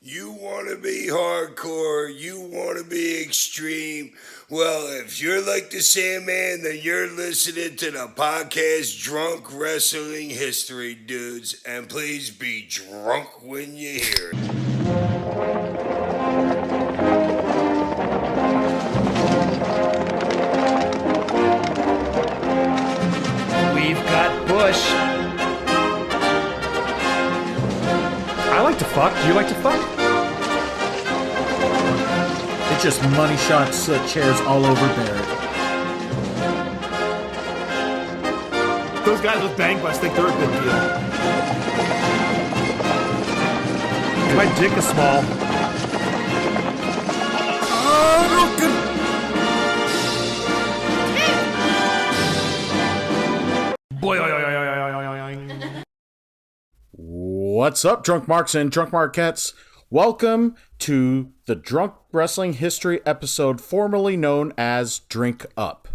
You want to be hardcore, you want to be extreme. Well, if you're like the Sandman, then you're listening to the podcast Drunk Wrestling History, dudes. And please be drunk when you hear it. We've got Bush. I like to fuck. Do you like to fuck? It's just money shots, chairs all over Barrett. Those guys with bang busts think they're a big deal. My dick is small. What's up, Drunk Marks and Drunk Marquettes? Welcome to the Drunk Wrestling History episode formerly known as Drink Up.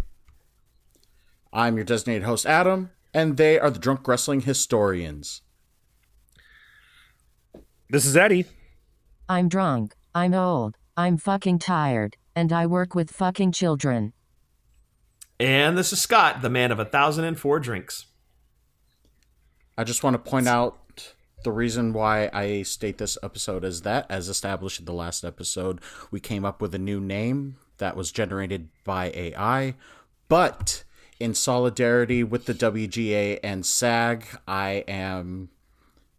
I'm your designated host, Adam, and they are the Drunk Wrestling Historians. This is Eddie. I'm drunk, I'm old, I'm fucking tired, and I work with fucking children. And this is Scott, the man of 1,004 drinks. I just want to point out the reason why I state this episode is that, as established in the last episode, we came up with a new name that was generated by AI, but in solidarity with the WGA and SAG, I am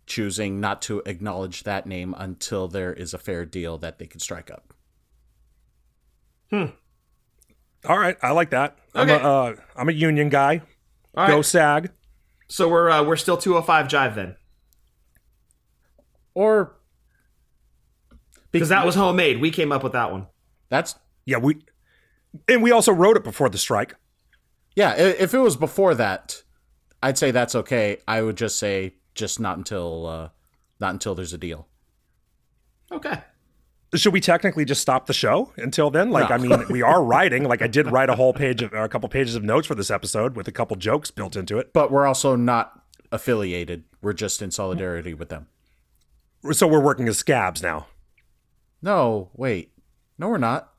choosing not to acknowledge that name until there is a fair deal that they can strike up. All right, I like that. Okay. I'm a union guy. All Go right. SAG. So we're still 205 Jive then. Or Because that was homemade. We came up with that one. that's Yeah, we also wrote it before the strike. yeah. If it was before that, I'd say that's okay. I would just say just not until there's a deal. Okay. Should we technically just stop the show until then? Like, No. I mean, we are writing. Like, I did write a couple pages of notes for this episode with a couple jokes built into it. But we're also not affiliated. We're just in solidarity with them. So we're working as scabs now. No, wait. No, we're not.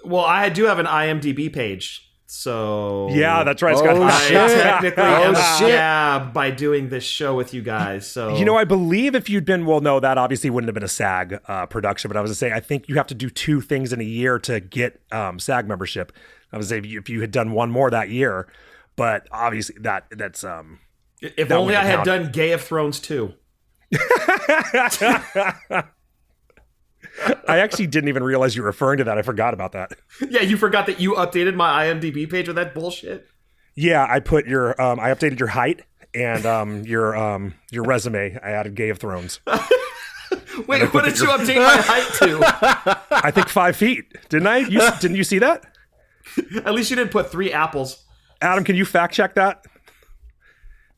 Well, I do have an IMDb page, so Yeah, that's right. Scott. Oh, I shit. technically Oh, am a shit. scab by doing this show with you guys. So You know, I believe if you'd been, well, no, that obviously wouldn't have been a SAG production, but I was going to say, I think you have to do 2 things in a year to get SAG membership. I was going to say, if you had done one more that year, but obviously that's... if that only I wouldn't had count. done Gay of Thrones 2. I actually didn't even realize you were referring to that. I forgot about that. Yeah, you forgot that you updated my IMDb page with that bullshit. Yeah, I put your, I updated your height and your resume. I added Gay of Thrones. Wait, what did you update my height to? I think 5 feet, didn't I? Didn't you see that? At least you didn't put 3 apples. Adam, can you fact check that?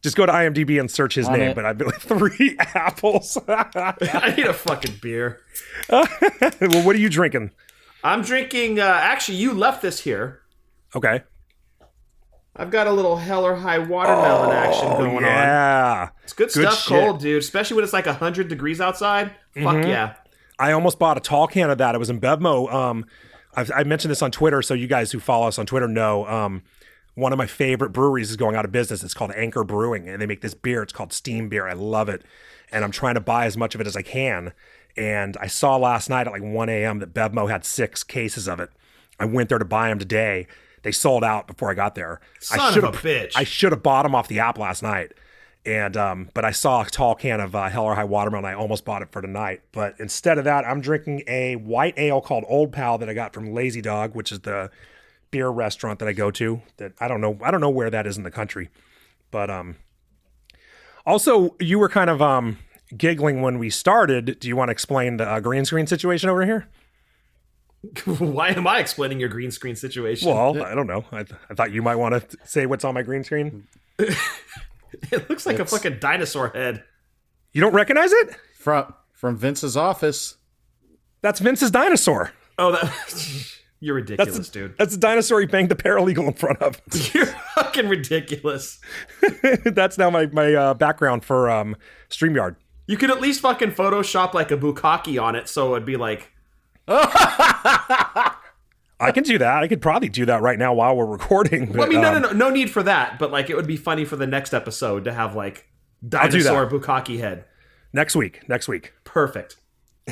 Just go to IMDb and search his On name, it. but I've been like 3 apples. I need a fucking beer. Well, what are you drinking? I'm drinking, actually, you left this here. Okay. I've got a little Hell or High watermelon action going on. Yeah. It's good stuff, shit. cold, dude. Especially when it's like 100 degrees outside. Fuck yeah. I almost bought a tall can of that. It was in Bevmo. I mentioned this on Twitter, so you guys who follow us on Twitter know one of my favorite breweries is going out of business. It's called Anchor Brewing, and they make this beer. It's called Steam Beer. I love it, and I'm trying to buy as much of it as I can. And I saw last night at like 1 a.m. that Bevmo had 6 cases of it. I went there to buy them today. They sold out before I got there. Son of a bitch. I should have bought them off the app last night. And but I saw a tall can of Hell or High watermelon. I almost bought it for tonight. But instead of that, I'm drinking a white ale called Old Pal that I got from Lazy Dog, which is the beer restaurant that I go to. That I don't know where that is in the country. But also, you were kind of giggling when we started. Do you want to explain the green screen situation over here? Why am I explaining your green screen situation? Well, I don't know. I thought you might want to say what's on my green screen. It looks like a fucking dinosaur head. You don't recognize it? From Vince's office. That's Vince's dinosaur. Oh, that... You're ridiculous, dude. That's the dinosaur he banged the paralegal in front of. You're fucking ridiculous. That's now my background for StreamYard. You could at least fucking Photoshop like a bukkake on it, so it'd be like. I can do that. I could probably do that right now while we're recording. But, Well, I mean, no need for that. But like, it would be funny for the next episode to have like dinosaur bukkake head. Next week. Perfect.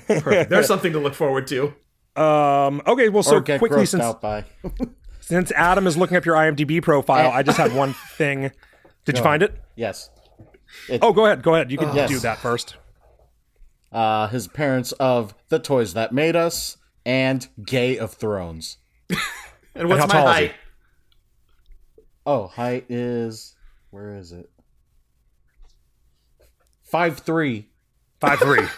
There's something to look forward to. Okay. Well, so Or get quickly grossed out by. since Adam is looking up your IMDb profile, I just had one thing. Did you find it? Yes. Oh, go ahead. You can do that first. His parents of The Toys That Made Us and Gay of Thrones. And what's how my tall is he? height? Oh, height is... Where is it? 5'3". 5'3".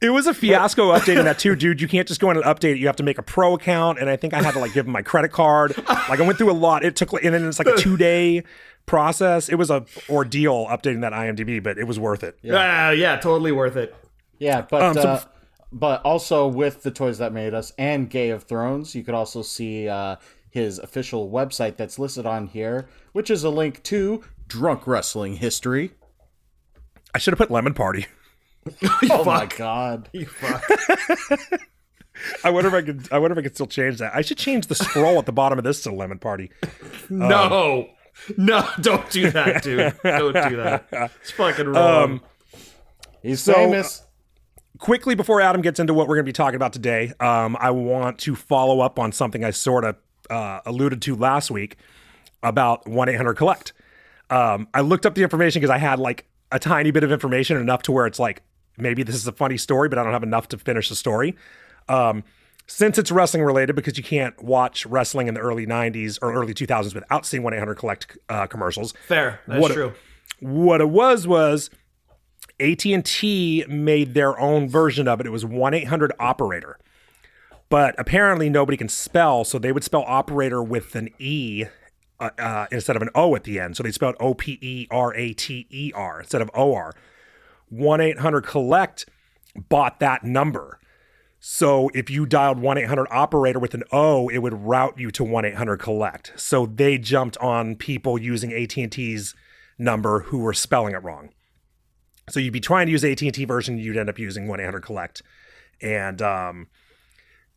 It was a fiasco updating that too, dude. You can't just go in and update it. You have to make a pro account, and I think I had to like give him my credit card. Like I went through a lot. It took, and then it's like a 2-day process. It was a ordeal updating that IMDb, but it was worth it. Yeah, totally worth it. Yeah, but but also with The Toys That Made Us and Gay of Thrones, you could also see his official website that's listed on here, which is a link to Drunk Wrestling History. I should have put Lemon Party. Oh my god! You fuck. I wonder if I could still change that. I should change the scroll at the bottom of this to Lemon Party. No, don't do that, dude. Don't do that. It's fucking wrong. He's famous. Quickly before Adam gets into what we're going to be talking about today, I want to follow up on something I sort of alluded to last week about 1-800-COLLECT. I looked up the information because I had like a tiny bit of information, enough to where it's like, maybe this is a funny story, but I don't have enough to finish the story. Since it's wrestling related, because you can't watch wrestling in the early 90s or early 2000s without seeing 1-800-COLLECT commercials. Fair. That's true. What it was AT&T made their own version of it. It was 1-800-OPERATOR. But apparently nobody can spell, so they would spell operator with an E instead of an O at the end. So they spelled OPERATER instead of OR. 1-800-COLLECT bought that number. So if you dialed 1-800-OPERATOR with an O, it would route you to 1-800-COLLECT. So they jumped on people using AT&T's number who were spelling it wrong. So you'd be trying to use AT&T version, you'd end up using 1-800-COLLECT. And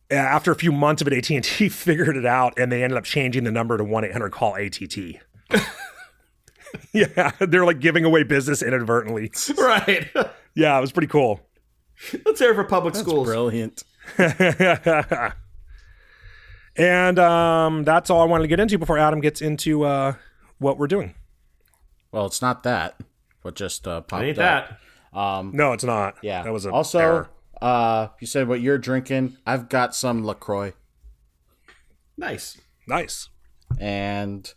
after a few months of it, AT&T figured it out, and they ended up changing the number to 1-800-CALL-ATT. Yeah, they're like giving away business inadvertently. Right. Yeah, it was pretty cool. Let's hear it for public schools. Brilliant. And that's all I wanted to get into before Adam gets into what we're doing. Well, it's not that. What just popped Ain't up. that? No, it's not. Yeah. That was a also, error. You said what you're drinking. I've got some LaCroix. Nice. Nice. And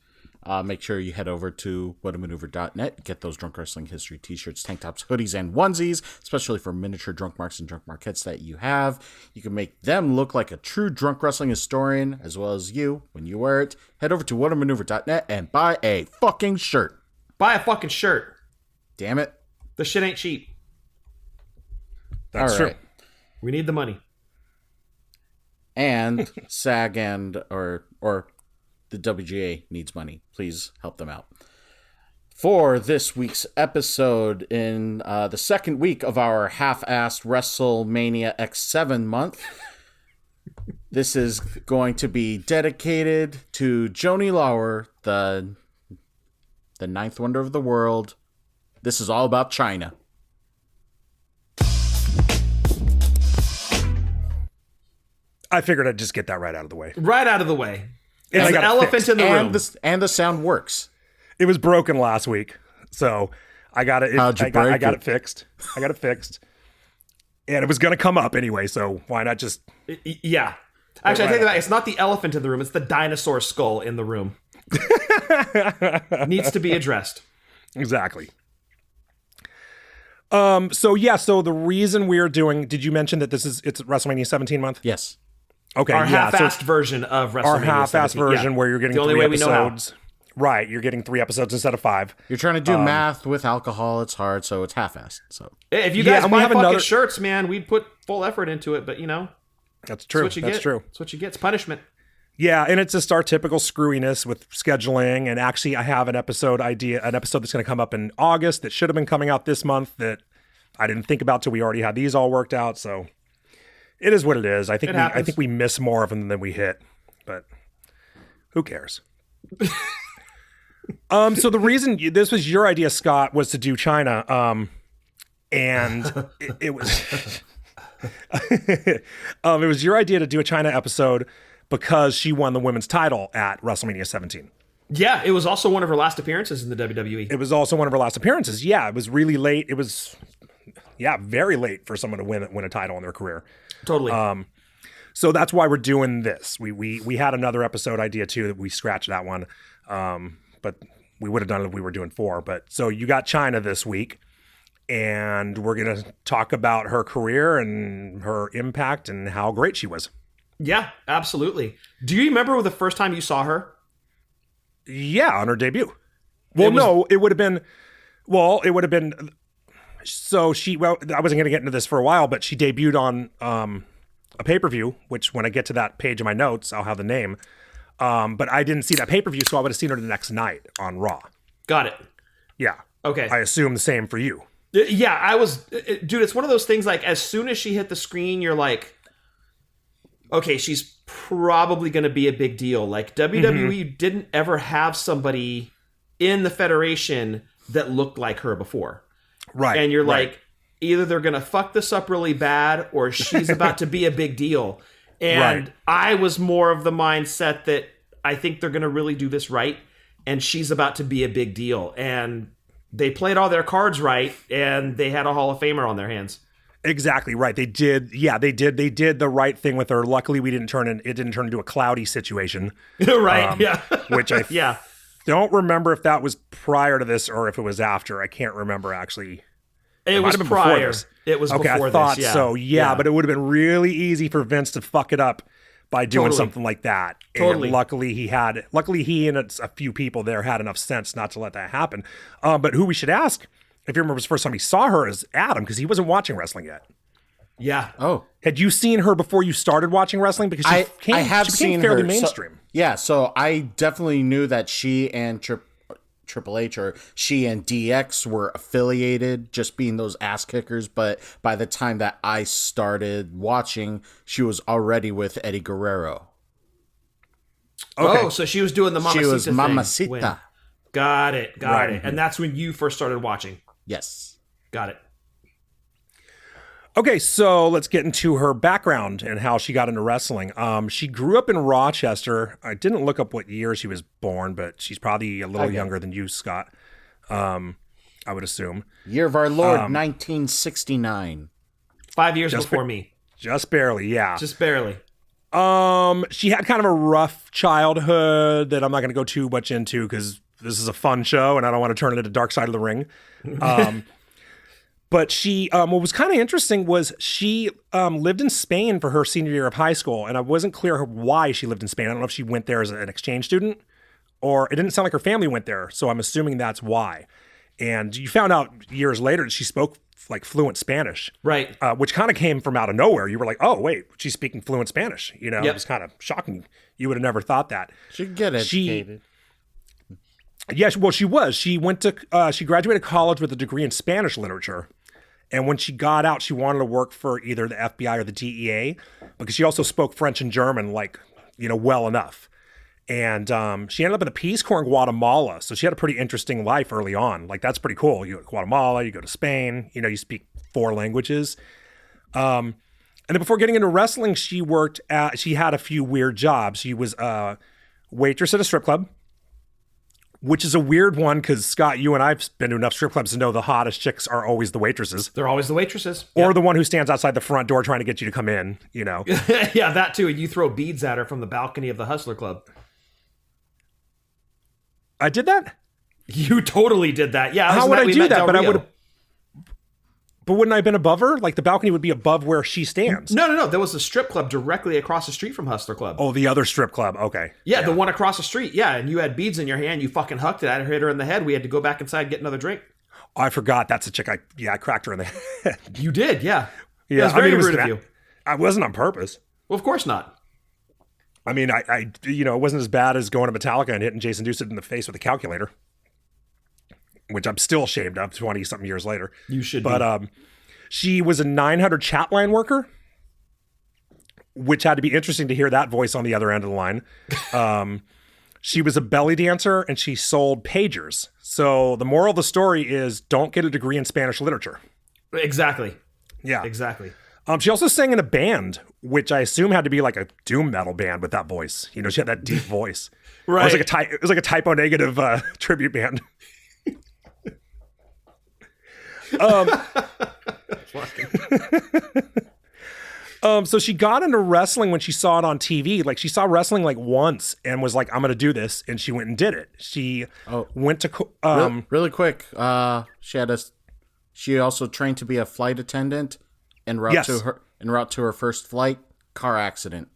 make sure you head over to whatamaneuver.net. Get those Drunk Wrestling History t-shirts, tank tops, hoodies, and onesies, especially for miniature drunk marks and drunk marquettes that you have. You can make them look like a true drunk wrestling historian, as well as you, when you wear it. Head over to whatamaneuver.net and buy a fucking shirt. Buy a fucking shirt. Damn it. The shit ain't cheap. That's All true. right. We need the money. And SAG and or the WGA needs money. Please help them out. For this week's episode, in the second week of our half-assed WrestleMania X7 month, this is going to be dedicated to Joni Lauer, the ninth wonder of the world. This is all about Chyna. I figured I'd just get that right out of the way. Right out of the way. And I It's got an it elephant fixed. in the room. And the sound works. It was broken last week, so I got it. How'd you I got break it it? fixed. I got it fixed, and it was going to come up anyway. So why not just? Yeah. Actually, I take that back. It's not the elephant in the room. It's the dinosaur skull in the room. Needs to be addressed. Exactly. So the reason we're doing, did you mention that it's WrestleMania 17 month? Yes. Okay. Our yeah, half-assed version of WrestleMania. our half-assed 17. version Yeah. where you're getting the only 3 way we know how. episodes. Right. You're getting 3 episodes instead of 5. You're trying to do math with alcohol. It's hard, so it's half-assed. So Hey, if you Yeah, guys and we buy have fucking another- shirts, man, we'd put full effort into it. But you know, That's true. that's what you That's get. true. That's what you get. It's punishment. Yeah, and it's just our typical screwiness with scheduling. And actually, I have an episode that's going to come up in August that should have been coming out this month that I didn't think about till we already had these all worked out. So it is what it is. I think we miss more of them than we hit, but who cares? So the reason this was your idea, Scott, was to do Chyna, and it was it was your idea to do a Chyna episode because she won the women's title at WrestleMania 17. Yeah, it was also one of her last appearances in the WWE. It was also one of her last appearances. Yeah, it was really late. It was, very late for someone to win a title in their career. Totally. So that's why we're doing this. We had another episode idea too that we scratched that one, but we would have done it if we were doing 4. But so you got Chyna this week, and we're gonna talk about her career and her impact and how great she was. Yeah, absolutely. Do you remember the first time you saw her? Yeah, on her debut. Well, it would have been. So I wasn't going to get into this for a while, but she debuted on a pay-per-view, which when I get to that page in my notes, I'll have the name. But I didn't see that pay-per-view, so I would have seen her the next night on Raw. Got it. Yeah. Okay. I assume the same for you. Yeah, I was... Dude, it's one of those things, like, as soon as she hit the screen, you're like, okay, she's probably going to be a big deal. Like, WWE didn't ever have somebody in the Federation that looked like her before. Right. And you're like, either they're going to fuck this up really bad or she's about to be a big deal. And I was more of the mindset that I think they're going to really do this right. And she's about to be a big deal. And they played all their cards right. And they had a Hall of Famer on their hands. Exactly right. They did. Yeah, they did. They did the right thing with her. Luckily, it didn't turn into a cloudy situation. Right. Yeah. Which I don't remember if that was prior to this or if it was after. I can't remember actually. It was prior. It was okay, before I thought this. Yeah. so. Yeah, but it would have been really easy for Vince to fuck it up by doing something like that. Totally. And luckily he and a few people there had enough sense not to let that happen. But who we should ask, if you remember the first time he saw her, is Adam, because he wasn't watching wrestling yet. Yeah. Oh. Had you seen her before you started watching wrestling? Because she became seen fairly her mainstream. So I definitely knew that she and Triple H or she and DX were affiliated, just being those ass kickers. But by the time that I started watching, she was already with Eddie Guerrero. Okay. Oh, so she was doing the Mamacita She was thing. Mamacita. Got it. And that's when you first started watching. Yes. Got it. Okay, so let's get into her background and how she got into wrestling. She grew up in Rochester. I didn't look up what year she was born, but she's probably a little younger than you, Scott. I would assume. Year of our Lord, 1969. 5 years before me. Just barely, yeah. Just barely. She had kind of a rough childhood that I'm not going to go too much into because this is a fun show and I don't want to turn it into Dark Side of the Ring. But she, what was kind of interesting was she lived in Spain for her senior year of high school, and I wasn't clear why she lived in Spain. I don't know if she went there as an exchange student, or it didn't sound like her family went there, so I'm assuming that's why. And you found out years later that she spoke like fluent Spanish, right? Which kind of came from out of nowhere. You were like, "Oh, wait, she's speaking fluent Spanish." You know, Yep. It was kind of shocking. You would have never thought that. She could get educated. Yeah, well, she was. She went to she graduated college with a degree in Spanish literature. And when she got out, she wanted to work for either the FBI or the DEA because she also spoke French and German, well enough. And she ended up in the Peace Corps in Guatemala. So she had a pretty interesting life early on. Like, that's pretty cool. You go to Guatemala, you go to Spain, you speak 4 languages. And then before getting into wrestling, she had a few weird jobs. She was a waitress at a strip club, which is a weird one because, Scott, you and I've been to enough strip clubs to know the hottest chicks are always the waitresses. They're always the waitresses. Or the one who stands outside the front door trying to get you to come in, Yeah, that too. And you throw beads at her from the balcony of the Hustler Club. I did that? You totally did that. Yeah. How would I do that? But I would have... But wouldn't I have been above her? Like, the balcony would be above where she stands. No. There was a strip club directly across the street from Hustler Club. Oh, the other strip club. Okay. Yeah, the one across the street. Yeah, and you had beads in your hand. You fucking hucked it at her, hit her in the head. We had to go back inside and get another drink. Oh, I forgot. That's a chick. I cracked her in the head. You did, yeah. Yeah, it was very rude of you. I wasn't on purpose. Well, of course not. I mean, it wasn't as bad as going to Metallica and hitting Jason Newsted in the face with a calculator, which I'm still ashamed of 20 something years later. You should But she was a 900 chat line worker, which had to be interesting to hear that voice on the other end of the line. She was a belly dancer and she sold pagers. So the moral of the story is don't get a degree in Spanish literature. Exactly. Yeah. Exactly. She also sang in a band, which I assume had to be like a doom metal band with that voice. You know, she had that deep voice. Right. It was like a typo negative tribute band. So she got into wrestling when she saw it on TV. Like she saw wrestling like once and was like, I'm going to do this. And she went and did it. She went to, really quick. She also trained to be a flight attendant en route to her first flight, car accident.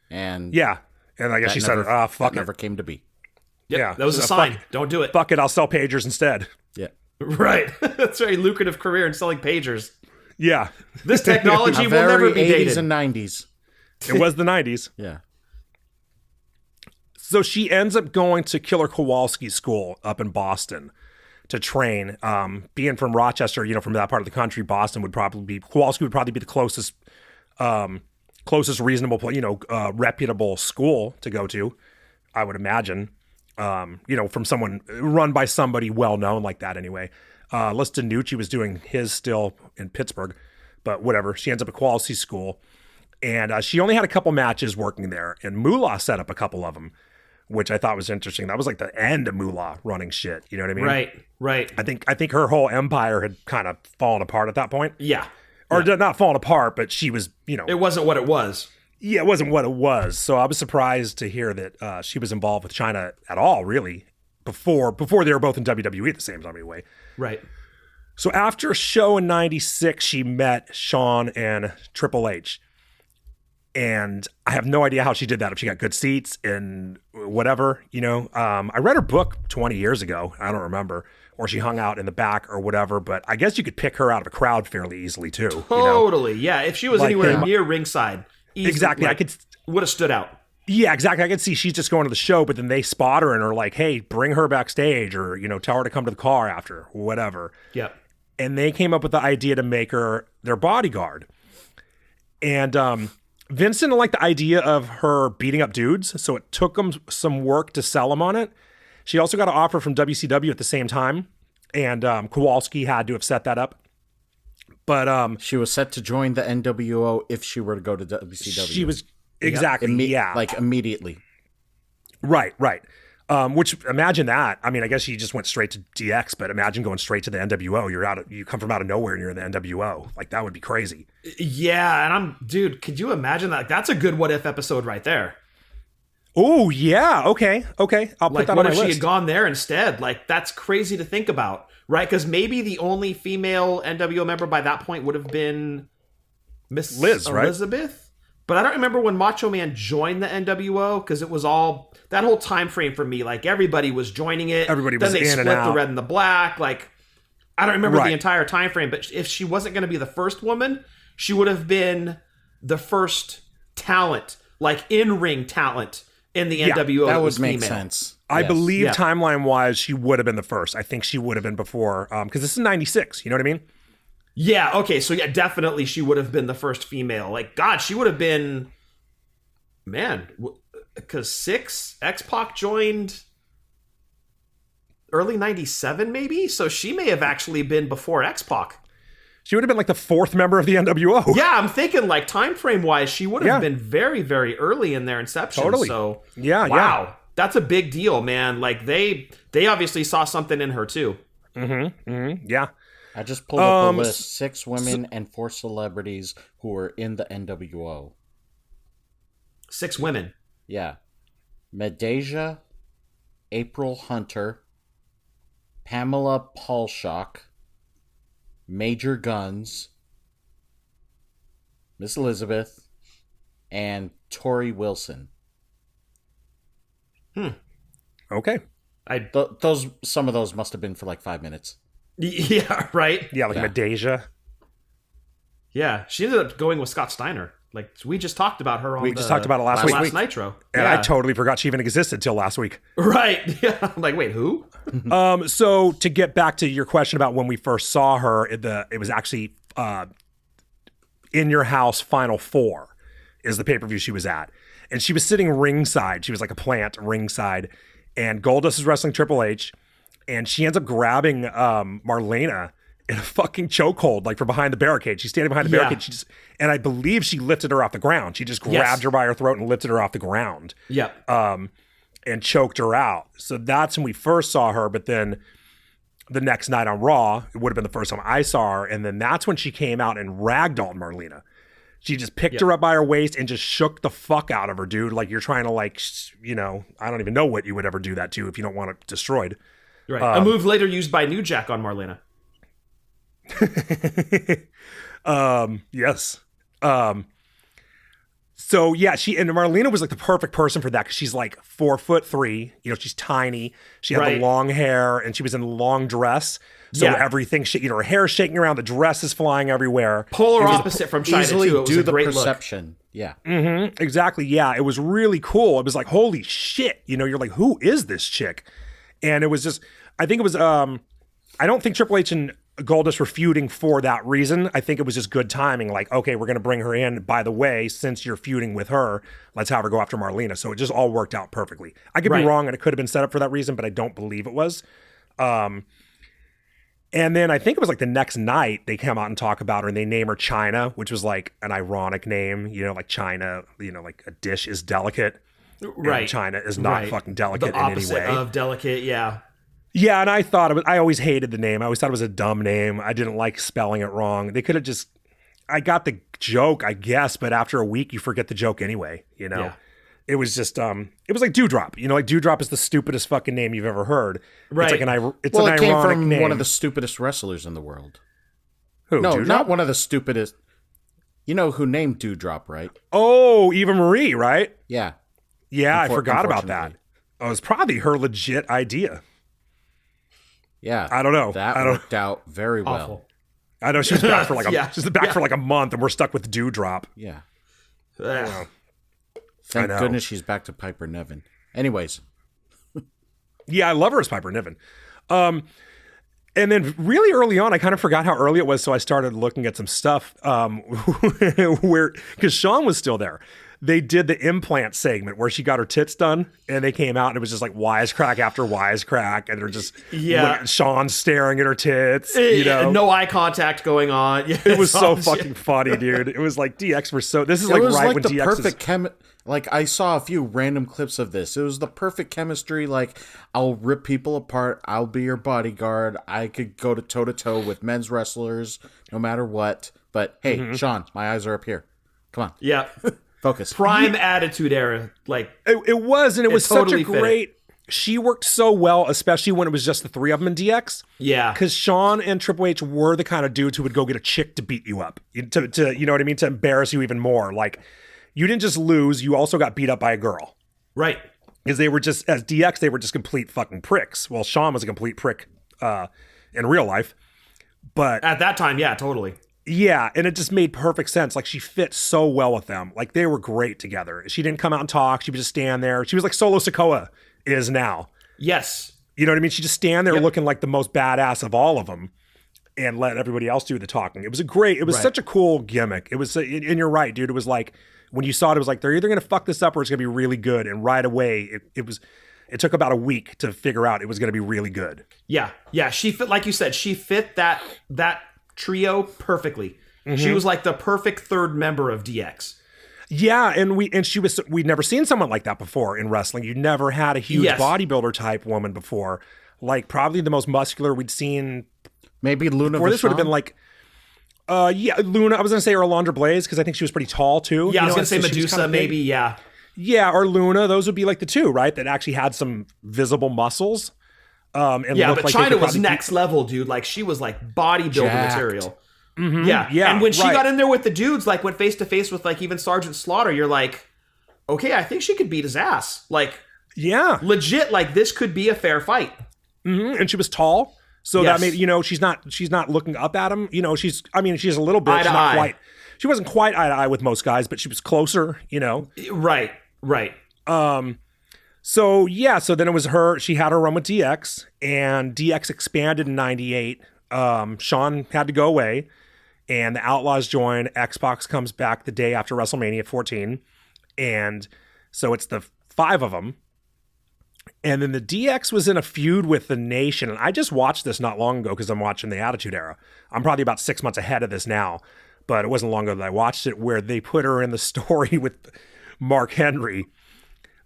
And yeah. And I guess she said, fuck it. Never came to be. Yep, Yeah. that was a sign. Don't do it. Fuck it. I'll sell pagers instead. Yeah. Right. That's a very lucrative career in selling pagers. Yeah. This technology will never be 80s dated. and 90s. It was the 90s. Yeah. So she ends up going to Killer Kowalski School up in Boston to train. Being from Rochester, from that part of the country, Kowalski would probably be the closest reasonable, reputable school to go to, I would imagine. From someone run by somebody well known like that anyway. Les DiNucci was doing his still in Pittsburgh, but whatever. She ends up at Kowalski School, and she only had a couple matches working there, and Moolah set up a couple of them, which I thought was interesting. That was like the end of Moolah running shit. You know what I mean? Right. I think her whole empire had kind of fallen apart at that point. Yeah. Or not fallen apart, but she was, It wasn't what it was. Yeah, it wasn't what it was. So I was surprised to hear that she was involved with Chyna at all, really, before they were both in WWE at the same time anyway. Right. So after a show in '96, she met Shawn and Triple H. And I have no idea how she did that, if she got good seats and whatever, I read her book 20 years ago. I don't remember. Or she hung out in the back or whatever. But I guess you could pick her out of a crowd fairly easily, too. Totally. Yeah. If she was anywhere near ringside. Easily, exactly. I could would have stood out. Yeah, exactly. I could see she's just going to the show, but then they spot her and are like, hey, bring her backstage or, tell her to come to the car after, whatever. Yep. And they came up with the idea to make her their bodyguard. And Vince didn't like the idea of her beating up dudes, so it took them some work to sell them on it. She also got an offer from WCW at the same time, and Kowalski had to have set that up. But she was set to join the NWO if she were to go to WCW. She was exactly like immediately. Right. Which imagine that. I mean, I guess she just went straight to DX, but imagine going straight to the NWO. You come from out of nowhere and you're in the NWO. Like that would be crazy. Yeah, and dude, could you imagine that? That's a good what if episode right there. Oh yeah, okay. I'll put that on my list. What if she had gone there instead? Like that's crazy to think about. Right, because maybe the only female NWO member by that point would have been Miss Liz, Elizabeth. Right? But I don't remember when Macho Man joined the NWO because it was all that whole time frame for me. Like everybody was joining it. Everybody was then they in split and out. The red and the black. Like I don't remember the entire time frame. But if she wasn't going to be the first woman, she would have been the first talent, like in-ring talent in the NWO. That would make female. sense. I believe timeline-wise, she would have been the first. I think she would have been before, because this is '96. You know what I mean? Yeah. Okay. So yeah, definitely she would have been the first female. Like God, she would have been. Man, because X-Pac joined early '97, maybe. So she may have actually been before X-Pac. She would have been like the fourth member of the NWO. Yeah, I'm thinking like time frame wise, she would have been very, very early in their inception. Totally. So wow. That's a big deal, man. Like they obviously saw something in her too. Yeah. I just pulled up a list: 6 women and 4 celebrities who were in the NWO. 6 women. Yeah, Medeja, April Hunter, Pamela Paulshock, Major Guns, Miss Elizabeth, and Tori Wilson. Okay. Some of those must have been for like 5 minutes. Yeah, right. Yeah, like Medeja. Yeah, she ended up going with Scott Steiner. Like we just talked about her on We just talked about it last week. Nitro. And I totally forgot she even existed till last week. Right. Yeah. I'm like, wait, who? So to get back to your question about when we first saw her, it was actually In Your House Final Four is the pay-per-view she was at. And she was sitting ringside. She was like a plant ringside. And Goldust is wrestling Triple H. And she ends up grabbing Marlena in a fucking chokehold, like from behind the barricade. She's standing behind the barricade. And I believe she lifted her off the ground. She just grabbed her by her throat and lifted her off the ground. Yeah. And choked her out. So that's when we first saw her. But then the next night on Raw, it would have been the first time I saw her. And then that's when she came out and ragdolled Marlena. She just picked her up by her waist and just shook the fuck out of her, dude. Like you're trying to I don't even know what you would ever do that to if you don't want it destroyed. Right. A move later used by New Jack on Marlena. Yes. So yeah, and Marlena was like the perfect person for that because she's like 4'3", she's tiny. She had the long hair and she was in the long dress. So everything, her hair is shaking around, the dress is flying everywhere. Polar opposite from Chyna easily too. It was do a the great perception. Look. Yeah. Mm-hmm. Exactly. Yeah. It was really cool. It was like, holy shit. You're like, who is this chick? And it was just, I think it was, I don't think Triple H and Goldust were feuding for that reason. I think it was just good timing. Like, okay, we're going to bring her in. By the way, since you're feuding with her, let's have her go after Marlena. So it just all worked out perfectly. I could be wrong and it could have been set up for that reason, but I don't believe it was. And then I think it was like the next night they come out and talk about her and they name her Chyna, which was like an ironic name, like Chyna, like a dish is delicate. Right. And Chyna is not fucking delicate in any way. The opposite of delicate, yeah. Yeah, and I thought I always hated the name. I always thought it was a dumb name. I didn't like spelling it wrong. They could have I got the joke, I guess, but after a week you forget the joke anyway, Yeah. It was just, it was like Dewdrop. Like Dewdrop is the stupidest fucking name you've ever heard. Right. It's like it an ironic came from name. one of the stupidest wrestlers in the world. Who? No, Dewdrop? not one of the stupidest. You know who named Dewdrop, right? Oh, Eva Marie, right? Yeah. Yeah, I forgot about that. Oh, it was probably her legit idea. Yeah. I don't know. That worked out very well. Awful. I know she was back for like for like a month and we're stuck with Dewdrop. Yeah. I Thank know. goodness she's back to Piper Niven. Anyways. Yeah, I love her as Piper Niven. And then really early on, I kind of forgot how early it was, so I started looking at some stuff because Sean was still there. They did the implant segment where she got her tits done, and they came out, and it was just like wisecrack after wisecrack, and they're just Sean staring at her tits, no eye contact going on. It was so fucking funny, dude. It was like DX were so. This is like right when the DX perfect like I saw a few random clips of this. It was the perfect chemistry. Like I'll rip people apart. I'll be your bodyguard. I could go toe to toe with men's wrestlers, no matter what. But hey, Sean, my eyes are up here. Come on. Yeah. Focus. Prime attitude era. Like it was, and it was totally such a great. She worked so well, especially when it was just the three of them in DX. Yeah, because Sean and Triple H were the kind of dudes who would go get a chick to beat you up, to you know what I mean, to embarrass you even more. Like you didn't just lose, you also got beat up by a girl, right? Because they were just as DX, they were just complete fucking pricks. Well, Sean was a complete prick in real life, but at that time, yeah, totally. Yeah, and it just made perfect sense. Like, she fit so well with them. Like, they were great together. She didn't come out and talk. She would just stand there. She was like Solo Sikoa is now. Yes. You know what I mean? She just stand there looking like the most badass of all of them and let everybody else do the talking. It was such a cool gimmick. It was, and you're right, dude. It was like, when you saw it, it was like, they're either going to fuck this up or it's going to be really good. And right away, it took about a week to figure out it was going to be really good. Yeah. Yeah. She fit, like you said, she fit that trio perfectly. She was like the perfect third member of DX. Yeah, and we'd never seen someone like that before in wrestling. You never had a huge bodybuilder type woman before. Like probably the most muscular we'd seen. Maybe Luna. Or this would have been like, Luna. I was gonna say or Alondra Blaze because I think she was pretty tall too. Yeah, I was gonna say Medusa, maybe. Yeah. Yeah, or Luna. Those would be like the two, right? That actually had some visible muscles. But Chyna was next level, dude. Like she was like bodybuilder material. Yeah. And when she got in there with the dudes, like went face to face with like even Sergeant Slaughter, you're like, okay, I think she could beat his ass. Like, legit. Like this could be a fair fight. And she was tall, so that made she's not looking up at him. She's a little bit. she wasn't quite eye to eye with most guys, but she was closer, you know. Right. So then it was her. She had her run with DX, and DX expanded in '98. Shawn had to go away, and the Outlaws join. Xbox comes back the day after WrestleMania 14, and so it's the 5 of them. And then the DX was in a feud with the Nation, and I just watched this not long ago because I'm watching the Attitude Era. I'm probably about 6 months ahead of this now, but it wasn't long ago that I watched it, where they put her in the story with Mark Henry.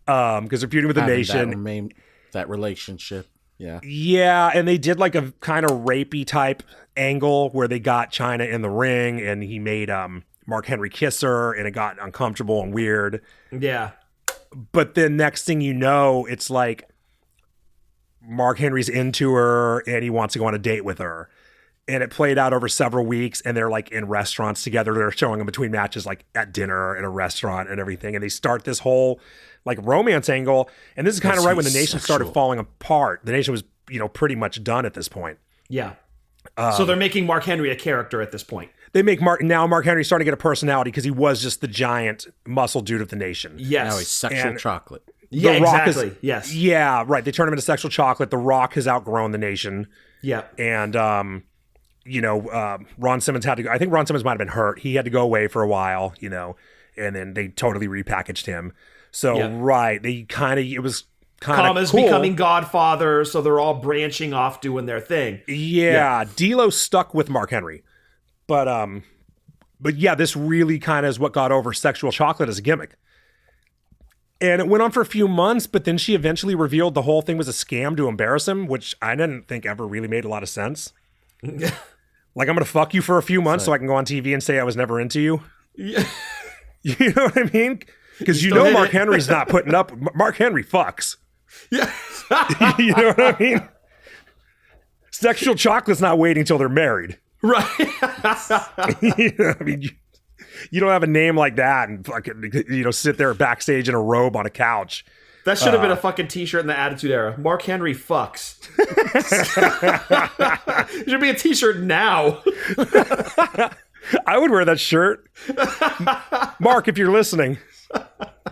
Because they're feuding with the Nation. That relationship. Yeah. Yeah. And they did like a kind of rapey type angle where they got Chyna in the ring and he made Mark Henry kiss her and it got uncomfortable and weird. Yeah. But then next thing you know, it's like Mark Henry's into her and he wants to go on a date with her. And it played out over several weeks and they're like in restaurants together. They're showing them between matches, like at dinner in a restaurant and everything. And they start this whole like romance angle. And this is kind of right when the Nation started falling apart. The Nation was, pretty much done at this point. Yeah. So they're making Mark Henry a character at this point. They make Mark Henry's starting to get a personality because he was just the giant muscle dude of the Nation. Yes. Now he's sexual chocolate. Yeah, Rock exactly. Yes. Yeah, right. They turn him into sexual chocolate. The Rock has outgrown the Nation. Yeah. And, Ron Simmons had to go. I think Ron Simmons might have been hurt. He had to go away for a while, and then they totally repackaged him. So, right. It was kind of Kama's cool. becoming Godfather, so they're all branching off doing their thing. Yeah. D'Lo stuck with Mark Henry. But yeah, this really kind of is what got over sexual chocolate as a gimmick. And it went on for a few months, but then she eventually revealed the whole thing was a scam to embarrass him, which I didn't think ever really made a lot of sense. Like, I'm going to fuck you for a few months so I can go on TV and say I was never into you. Yeah. You know what I mean? Because Mark Henry's not putting up. Mark Henry fucks. Yeah. You know what I mean? Sexual chocolate's not waiting till they're married. Right. I mean, you don't have a name like that and fucking, sit there backstage in a robe on a couch. That should have been a fucking t-shirt in the Attitude Era. Mark Henry fucks. It should be a t-shirt now. I would wear that shirt. Mark, if you're listening.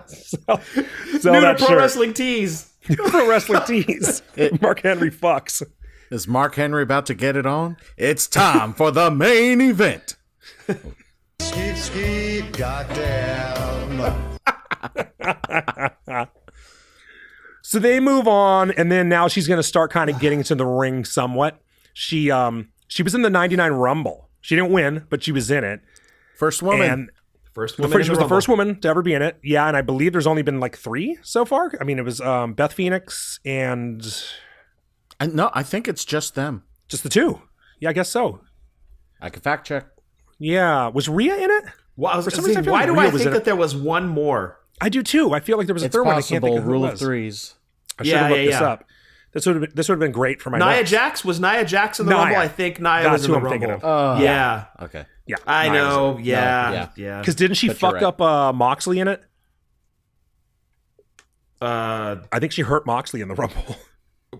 Sell New that to Pro shirt. Wrestling Tees. Pro Wrestling Tees. Mark Henry fucks. Is Mark Henry about to get it on? It's time for the main event. Skeet, skeet, goddamn. So they move on, and then now she's going to start kind of getting into the ring somewhat. She was in the '99 Rumble. She didn't win, but she was in it. First woman. And First she was the first woman to ever be in it. Yeah, and I believe there's only been like 3 so far. I mean, it was Beth Phoenix and No, I think it's just them. just the 2. Yeah, I guess so. I can fact check. Yeah, was Rhea in it? Well, I was For some gonna say, reason, I feel why like do Rhea I was think in that it. there was one more? I do too. I feel like there was a It's third one. I can't possible. think of who Rule it of was. threes. I should have looked this yeah. up. This would have been great for my Nia notes. Jax? Was Nia Jax in the Nia. Rumble? I think Nia That's was in who the I'm thinking Rumble. of. Yeah. Okay. Yeah, I Nia was in know. it. Yeah. Because didn't she But you're fuck up Moxley in it? I I think she hurt Moxley in the Rumble.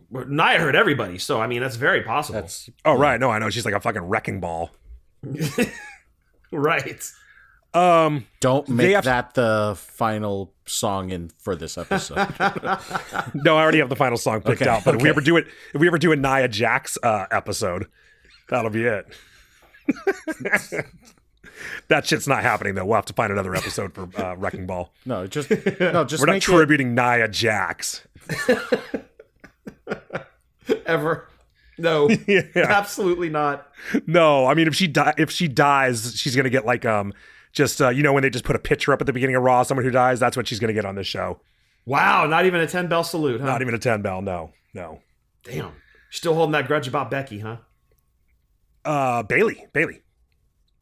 Nia hurt everybody, so I mean that's very possible. That's Oh, right. No, I know. She's like a fucking wrecking ball. Right. don't make have- that the final song in for this episode. No, I already have the final song picked Okay, out. But okay. if we ever do a Nia Jax episode, that'll be it. That shit's not happening though. We'll have to find another episode for Wrecking Ball. Just We're not make tributing Nia Jax. Ever. No. Yeah. Absolutely not. No, I mean if she dies, she's gonna get like just when they just put a picture up at the beginning of Raw, someone who dies, that's what she's gonna get on this show. Wow, not even a 10-bell salute, huh? Not even a 10 bell. No. Damn. Still holding that grudge about Becky, huh? Bailey.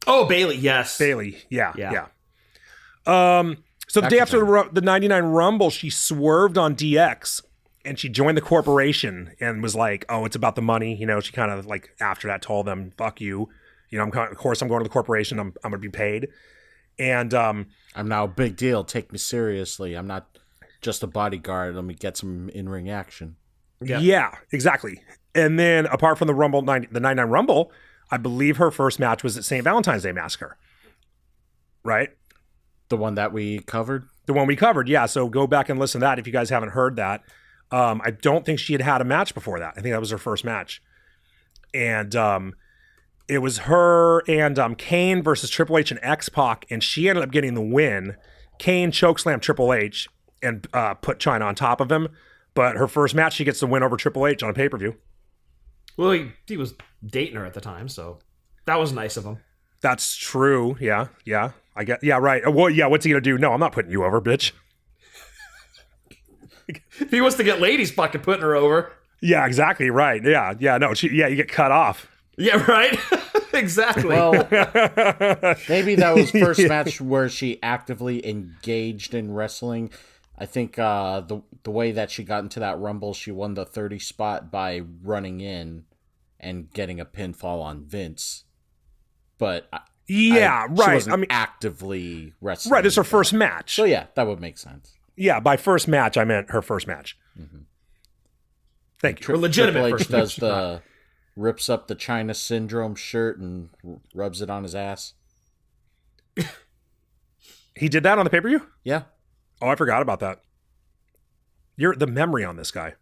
Oh, Bailey, yes. Bailey. Yeah. Yeah. So the day after the 99 Rumble, she swerved on DX and she joined the corporation and was like, oh, it's about the money. She kind of like after that told them, fuck you. Of course I'm going to the corporation. I'm going to be paid. And I'm now a big deal. Take me seriously. I'm not just a bodyguard. Let me get some in-ring action. yeah, exactly. And then apart from the 99 Rumble, I believe her first match was at St. Valentine's Day Massacre. right? The one that we covered? The one we covered, yeah. So go back and listen to that if you guys haven't heard that. I don't think she had a match before that. I think that was her first match. And it was her and Kane versus Triple H and X-Pac, and she ended up getting the win. Kane chokeslammed Triple H and put Chyna on top of him. But her first match, she gets the win over Triple H on a pay-per-view. Well, he was dating her at the time, so that was nice of him. That's true. Yeah. I get. Yeah, right. Well, yeah. What's he gonna do? No, I'm not putting you over, bitch. If he wants to get laid, he's fucking putting her over. Yeah, exactly. Right. Yeah. No. You get cut off. Yeah. Right. Exactly. Well, maybe that was first match where she actively engaged in wrestling. I think the way that she got into that Rumble, she won the 30 spot by running in and getting a pinfall on Vince. But she wasn't actively wrestling. Right, it's her first match. So yeah, that would make sense. Yeah, by first match, I meant her first match. Mm-hmm. Thank you. Her legitimate Triple H first does match. rips up the Chyna Syndrome shirt and rubs it on his ass. He did that on the pay-per-view? Yeah. Oh, I forgot about that. You're the memory on this guy.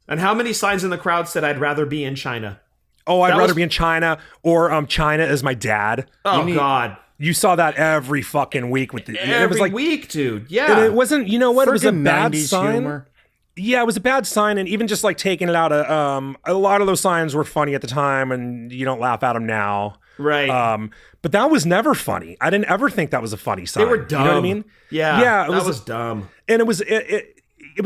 And how many signs in the crowd said, "I'd rather be in China"? Oh, I'd rather be in China, or Chyna is my dad. Oh, God. You saw that every fucking week with Every it was like, week, dude. Yeah. And it wasn't, you know what? It was a bad 90s sign. humor. Yeah, it was a bad sign, and even just like taking it out of a lot of those signs were funny at the time, and you don't laugh at them now. Right. But that was never funny. I didn't ever think that was a funny sign. They were dumb. You know what I mean? Yeah. That was dumb. And it was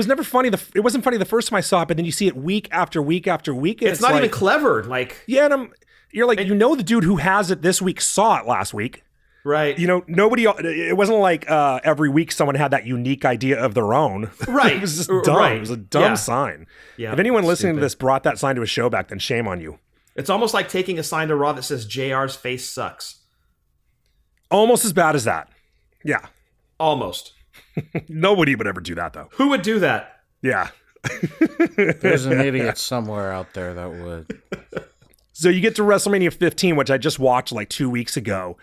never funny. It wasn't funny the first time I saw it, but then you see it week after week after week. And it's not even clever. Like, yeah, and you're like, the dude who has it this week saw it last week. Right. You know, nobody, it wasn't like every week someone had that unique idea of their own. Right. It was just dumb. Right. It was a dumb sign. Yeah. If anyone listening to this brought that sign to a show back then, shame on you. It's almost like taking a sign to Raw that says JR's face sucks. Almost as bad as that. Yeah. Almost. Nobody would ever do that, though. Who would do that? Yeah. There's an idiot somewhere out there that would. So you get to WrestleMania 15, which I just watched like 2 weeks ago.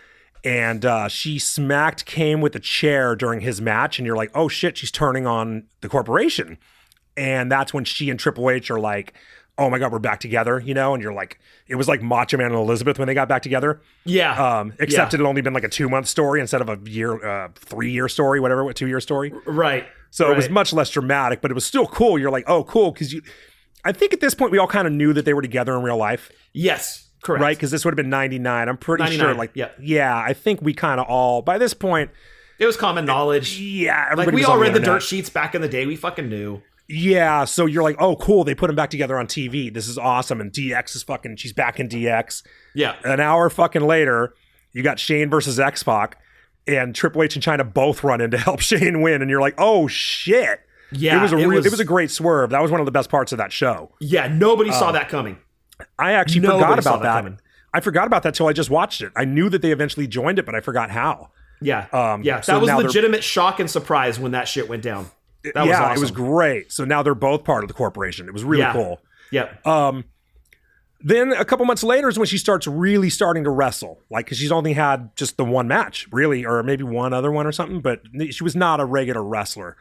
And she smacked Kane with a chair during his match. And you're like, oh shit, she's turning on the corporation. And that's when she and Triple H are like, oh my God, we're back together, you know? And you're like, it was like Macho Man and Elizabeth when they got back together. Yeah. Except it had only been like a 2-month story instead of a 3-year story, whatever, 2-year story. Right. So it was much less dramatic, but it was still cool. You're like, oh, cool. Because I think at this point, we all kind of knew that they were together in real life. Yes. Correct. Right? Because this would have been 99. I'm pretty 99, sure. Like, yeah. I think we kind of all, by this point. It was common knowledge. Yeah. Like, we was all on read the internet. dirt sheets back in the day. We fucking knew. Yeah. So you're like, oh, cool. They put them back together on TV. This is awesome. And DX is fucking, she's back in DX. Yeah. An hour fucking later, you got Shane versus X-Pac. And Triple H and Chyna both run in to help Shane win. And you're like, oh, shit. Yeah. It was a great swerve. That was one of the best parts of that show. Yeah. Nobody saw that coming. I actually Nobody forgot saw about that. coming. I forgot about that till I just watched it. I knew that they eventually joined it, but I forgot how. Yeah. So that was now legitimate shock and surprise when that shit went down. That was awesome. It was great. So now they're both part of the corporation. It was really cool. Yeah. Then a couple months later is when she starts really starting to wrestle. Like, because she's only had just the one match, really, or maybe one other one or something, but she was not a regular wrestler.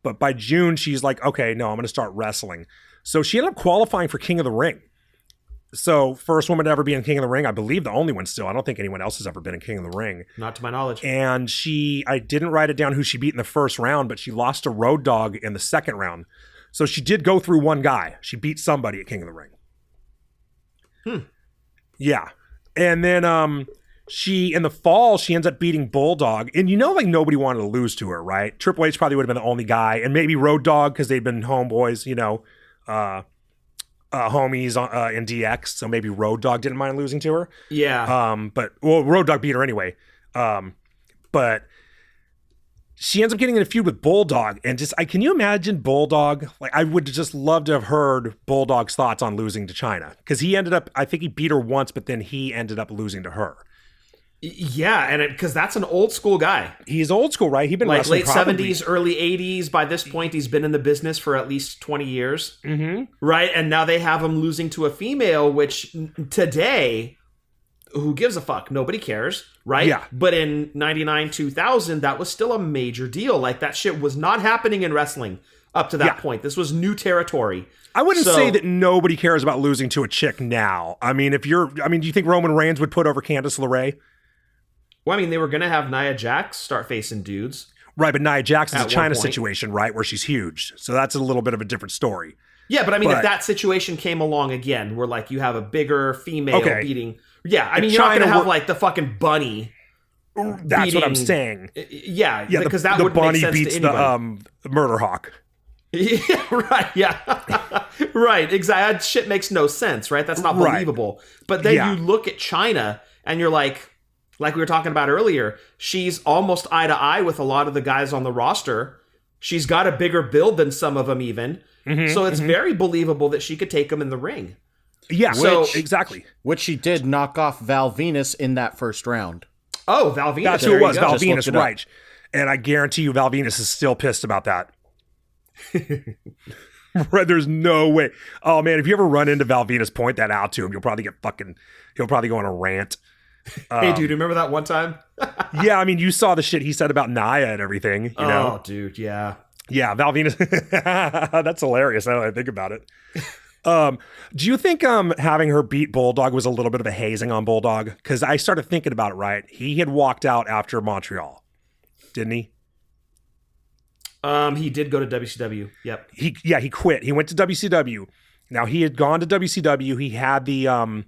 But by June, she's like, okay, no, I'm going to start wrestling. So she ended up qualifying for King of the Ring. So first woman to ever be in King of the Ring. I believe the only one still. I don't think anyone else has ever been in King of the Ring. Not to my knowledge. And I didn't write it down who she beat in the first round, but she lost to Road Dogg in the second round. So she did go through one guy. She beat somebody at King of the Ring. Yeah. And then she, in the fall, she ends up beating Bulldog. And like nobody wanted to lose to her, right? Triple H probably would have been the only guy. And maybe Road Dogg because they'd been homeboys, homies in DX, so maybe Road Dogg didn't mind losing to her. Yeah. But Road Dogg beat her anyway. But she ends up getting in a feud with Bulldog, and can you imagine Bulldog? Like, I would just love to have heard Bulldog's thoughts on losing to Chyna, because he ended up, I think he beat her once, but then he ended up losing to her. Yeah, and because that's an old school guy. He's old school, right? He'd been like wrestling late 70s, early 80s. By this point, he's been in the business for at least 20 years. Mm-hmm. Right? And now they have him losing to a female, which today, who gives a fuck? Nobody cares, right? Yeah. But in 99, 2000, that was still a major deal. Like, that shit was not happening in wrestling up to that point. This was new territory. I wouldn't say that nobody cares about losing to a chick now. I mean, do you think Roman Reigns would put over Candice LeRae? Well, I mean, they were going to have Nia Jax start facing dudes. Right, but Nia Jax is a At one China point. situation, right, where she's huge. So that's a little bit of a different story. Yeah, but I mean, if that situation came along again, where like you have a bigger female beating, I mean, you're not going to have like the fucking bunny. That's what I'm saying. Yeah, Yeah, because that the would bunny make sense beats to anybody. the murder hawk. Yeah, right. Yeah, right. Exactly. That shit makes no sense, right? That's not Right. believable. But then you look at Chyna, and you're like we were talking about earlier, she's almost eye to eye with a lot of the guys on the roster. She's got a bigger build than some of them, even. So it's very believable that she could take them in the ring. Yeah, So- exactly. Which she did knock off Val Venus in that first round. Oh, Val Venus. That's who there it you was, go. Val Just Venus, looked it up. right. And I guarantee you Val Venus is still pissed about that. Right, there's no way. Oh, man, if you ever run into Val Venus, point that out to him. He'll probably go on a rant. Hey, dude, remember that one time? Yeah, I mean, you saw the shit he said about Nia and everything, you know? Oh, dude, yeah. Yeah, Val Venus. That's hilarious now that I think about it. Do you think having her beat Bulldog was a little bit of a hazing on Bulldog? Because I started thinking about it, right? He had walked out after Montreal, didn't he? He did go to WCW. Yep. He quit. He went to WCW. Now, he had gone to WCW. He had the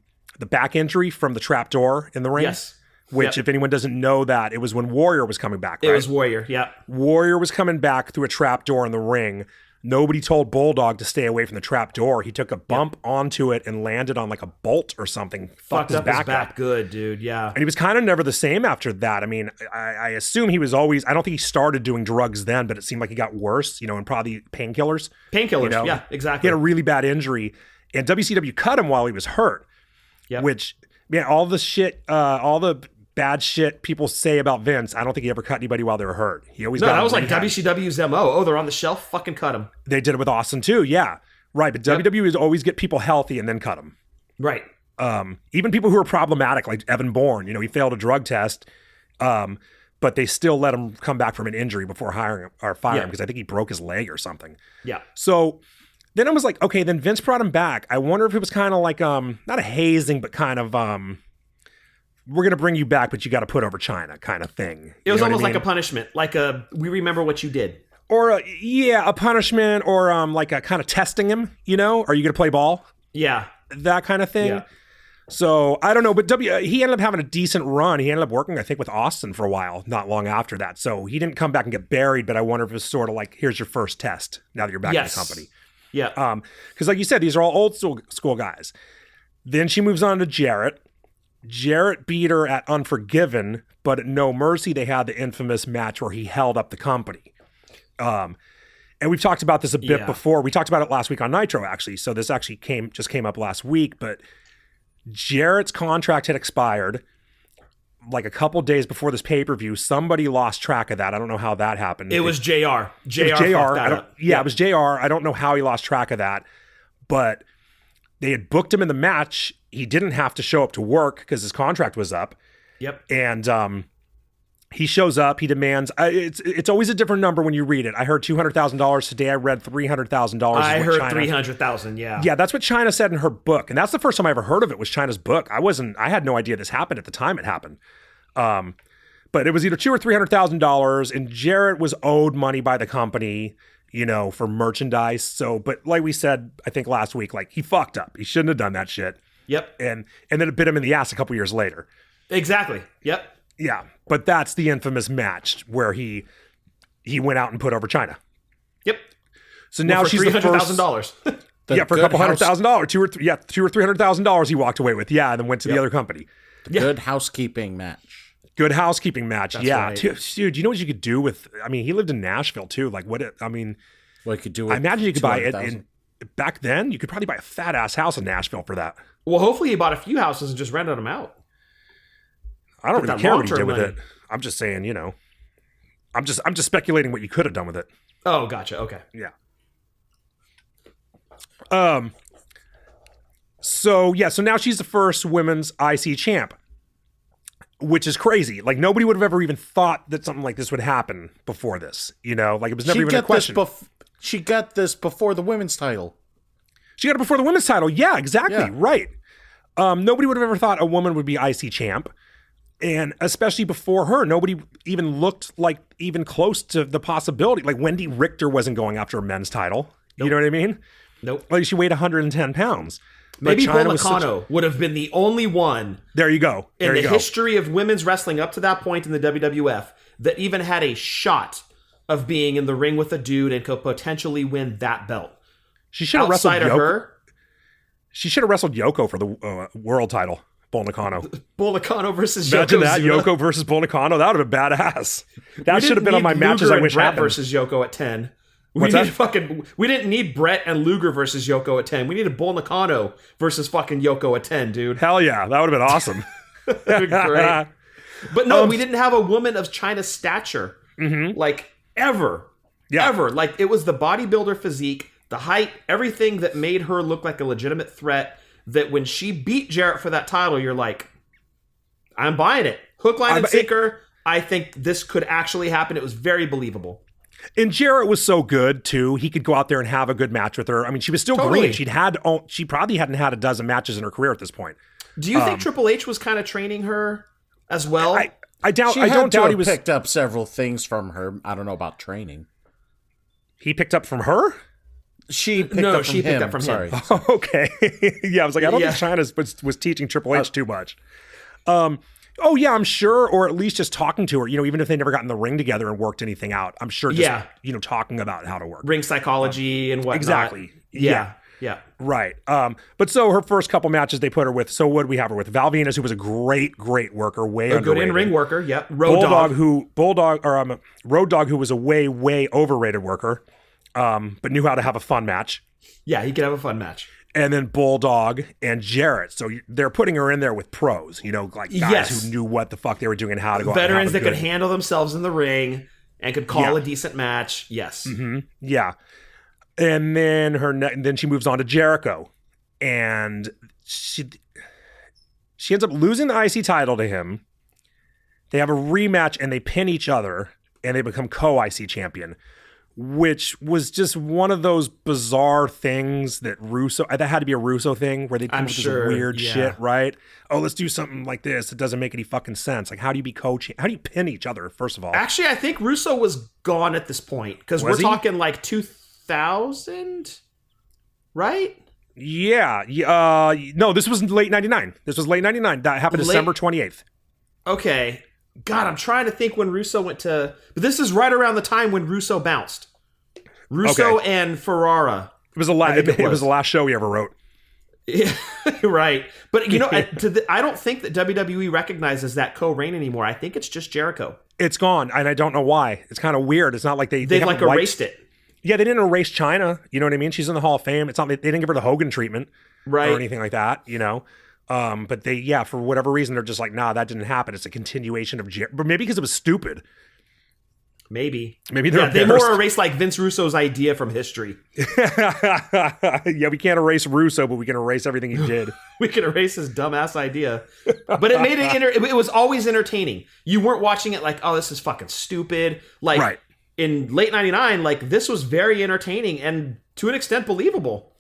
back injury from the trapdoor in the ring. Yes. Which, if anyone doesn't know that, it was when Warrior was coming back, right? It was Warrior, yeah. Warrior was coming back through a trapdoor in the ring. Nobody told Bulldog to stay away from the trapdoor. He took a bump onto it and landed on like a bolt or something. Fucked up his back up. good, dude, yeah. And he was kind of never the same after that. I mean, I assume he was always, I don't think he started doing drugs then, but it seemed like he got worse, and probably painkillers. Painkillers, yeah, exactly. He had a really bad injury, and WCW cut him while he was hurt. Yep. Which, man, all the bad shit people say about Vince, I don't think he ever cut anybody while they were hurt. He always got that was like rehab. WCW's MO. Oh, they're on the shelf? Fucking cut them. They did it with Austin too, yeah. Right, but WWE is always get people healthy and then cut them. Right. Even people who are problematic, like Evan Bourne, he failed a drug test, but they still let him come back from an injury before hiring him or firing him because I think he broke his leg or something. Yeah. So then I was like, okay, then Vince brought him back. I wonder if it was kind of like, not a hazing, but kind of, we're going to bring you back, but you got to put over Chyna kind of thing. It was almost like a punishment, like we remember what you did. Or, a punishment, or like a kind of testing him, Are you going to play ball? Yeah. That kind of thing. Yeah. So, I don't know, but he ended up having a decent run. He ended up working, I think, with Austin for a while, not long after that. So, he didn't come back and get buried, but I wonder if it was sort of like, here's your first test now that you're back in the company. Yeah. Because like you said, these are all old school guys. Then she moves on to Jarrett. Jarrett beat her at Unforgiven, but at No Mercy, they had the infamous match where he held up the company. And we've talked about this a bit before. We talked about it last week on Nitro, actually. So this actually came up last week, but Jarrett's contract had expired like a couple days before this pay-per-view. Somebody lost track of that. I don't know how that happened. It was JR. JR. It was JR. Yeah, it was JR. I don't know how he lost track of that, but they had booked him in the match. He didn't have to show up to work because his contract was up. Yep. And he shows up. He demands. It's always a different number when you read it. I heard $200,000 today. I read $300,000. I heard 300,000. Yeah. Yeah, that's what Chyna said in her book, and that's the first time I ever heard of it. Was Chyna's book. I had no idea this happened at the time it happened. But it was either $200,000 or $300,000, and Jarrett was owed money by the company, for merchandise. So, but like we said, I think last week, like he fucked up. He shouldn't have done that shit. Yep. And then it bit him in the ass a couple years later. Exactly. Yep. Yeah, but that's the infamous match where he went out and put over Chyna. Yep. So now for she's the first. $300,000. Yeah, for a couple $100,000, $200,000 or $300,000 he walked away with. Yeah, and then went to the other company. Good housekeeping match. Good housekeeping match. That's yeah, right. Dude, you know what you could do with? I mean, he lived in Nashville too. Like, what? I mean, What you could do with I imagine you could buy it. 200,000. Back then, you could probably buy a fat ass house in Nashville for that. Well, hopefully he bought a few houses and just rented them out. I don't For really that care what he did long-term with money. it. I'm just saying, I'm just speculating what you could have done with it. Oh, gotcha. Okay. Yeah. So now she's the first women's IC champ. which is crazy. Like nobody would have ever even thought that something like this would happen before this. You know, like it was never even a question. She got this before the women's title. She got it before the women's title. Yeah, exactly. Yeah. Right. Nobody would have ever thought a woman would be IC champ. And especially before her, nobody even looked like even close to the possibility. Like Wendy Richter wasn't going after a men's title. Nope. You know what I mean? Nope. Like she weighed 110 pounds. Maybe Chyna Bull was Nakano would have been the only one There you go. in the history of women's wrestling up to that point in the WWF that even had a shot of being in the ring with a dude and could potentially win that belt. She should have wrestled Outside of Yoko. her, She should have wrestled Yoko for the world title. Bull Nakano. Bull Nakano versus Imagine Yokozuna. that, Yoko versus Bull Nakano. That would have been badass. That We should have didn't been on need my matches Luger I wish and Brett happened. versus Yoko at 10. What's We didn't need Brett and Luger versus Yoko at 10. We needed Bull Nakano versus fucking Yoko at 10, dude. Hell yeah, that would have been awesome. That'd be great. But no, we didn't have a woman of Chyna's stature. Like, ever. Yeah. Ever. Like, it was the bodybuilder physique, the height, everything that made her look like a legitimate threat, that when she beat Jarrett for that title, you're like, I'm buying it. Hook, line, and sinker. I think this could actually happen. It was very believable. And Jarrett was so good too. He could go out there and have a good match with her. I mean, she was still Totally. green. She probably hadn't had a dozen matches in her career at this point. Do you think Triple H was kind of training her as well? I doubt. She I had don't to doubt have he was. picked up several things from her. I don't know about training. He picked up from her. She picked No, up from she picked him. up from him. Sorry. Okay. Yeah, I was like, I don't Yeah. think Chyna was teaching Triple H too much. Oh yeah, I'm sure, or at least just talking to her. You know, even if they never got in the ring together and worked anything out, I'm sure. Just, Yeah. You know, talking about how to work. Ring psychology and whatnot. Exactly. Yeah. Right. But so her first couple matches they put her with. So what did we have her with? Val Venus, who was a great worker, way A good underrated. in-ring worker. Yep. Road Dogg. Road Dogg, who was a way overrated worker, but knew how to have a fun match. Yeah, he could have a fun match. And then Bulldog and Jarrett. So they're putting her in there with pros, you know, like guys Yes. who knew what the fuck they were doing and how to go Veterans out and have that a could good- handle themselves in the ring and could call Yeah. a decent match. Yes. Yeah. And then then she moves on to Jericho. And she ends up losing the IC title to him. They have a rematch and they pin each other and they become co-IC champion, which was just one of those bizarre things that had to be a Russo thing where they come I'm up with sure, this weird yeah. shit, right? Oh, let's do something like this. It doesn't make any fucking sense. Like, how do you be how do you pin each other, first of all? Actually, I think Russo was gone at this point because we're Was he? talking like 2000, right? Yeah. No, this was late 99. This was late 99. That happened December 28th. Okay. God, I'm trying to think when Russo went to... But this is right around the time when Russo bounced. Russo Okay. and Ferrara. It was the it was the last show he ever wrote. Yeah, right. But, you know, I don't think that WWE recognizes that co-reign anymore. I think it's just Jericho. It's gone, and I don't know why. It's kind of weird. It's not like they They've haven't like erased it. Yeah, they didn't erase Chyna. You know what I mean? She's in the Hall of Fame. It's not they didn't give her the Hogan treatment Right. or anything like that. You know, but for whatever reason, they're just like, nah, that didn't happen. It's a continuation of but maybe because it was stupid. Maybe they're they embarrassed. more erase like Vince Russo's idea from history. Yeah, we can't erase Russo, but we can erase everything he did. We can erase his dumbass idea, but it made it. It was always entertaining. You weren't watching it like, oh, this is fucking stupid. Like Right. in late '99, like this was very entertaining and to an extent believable.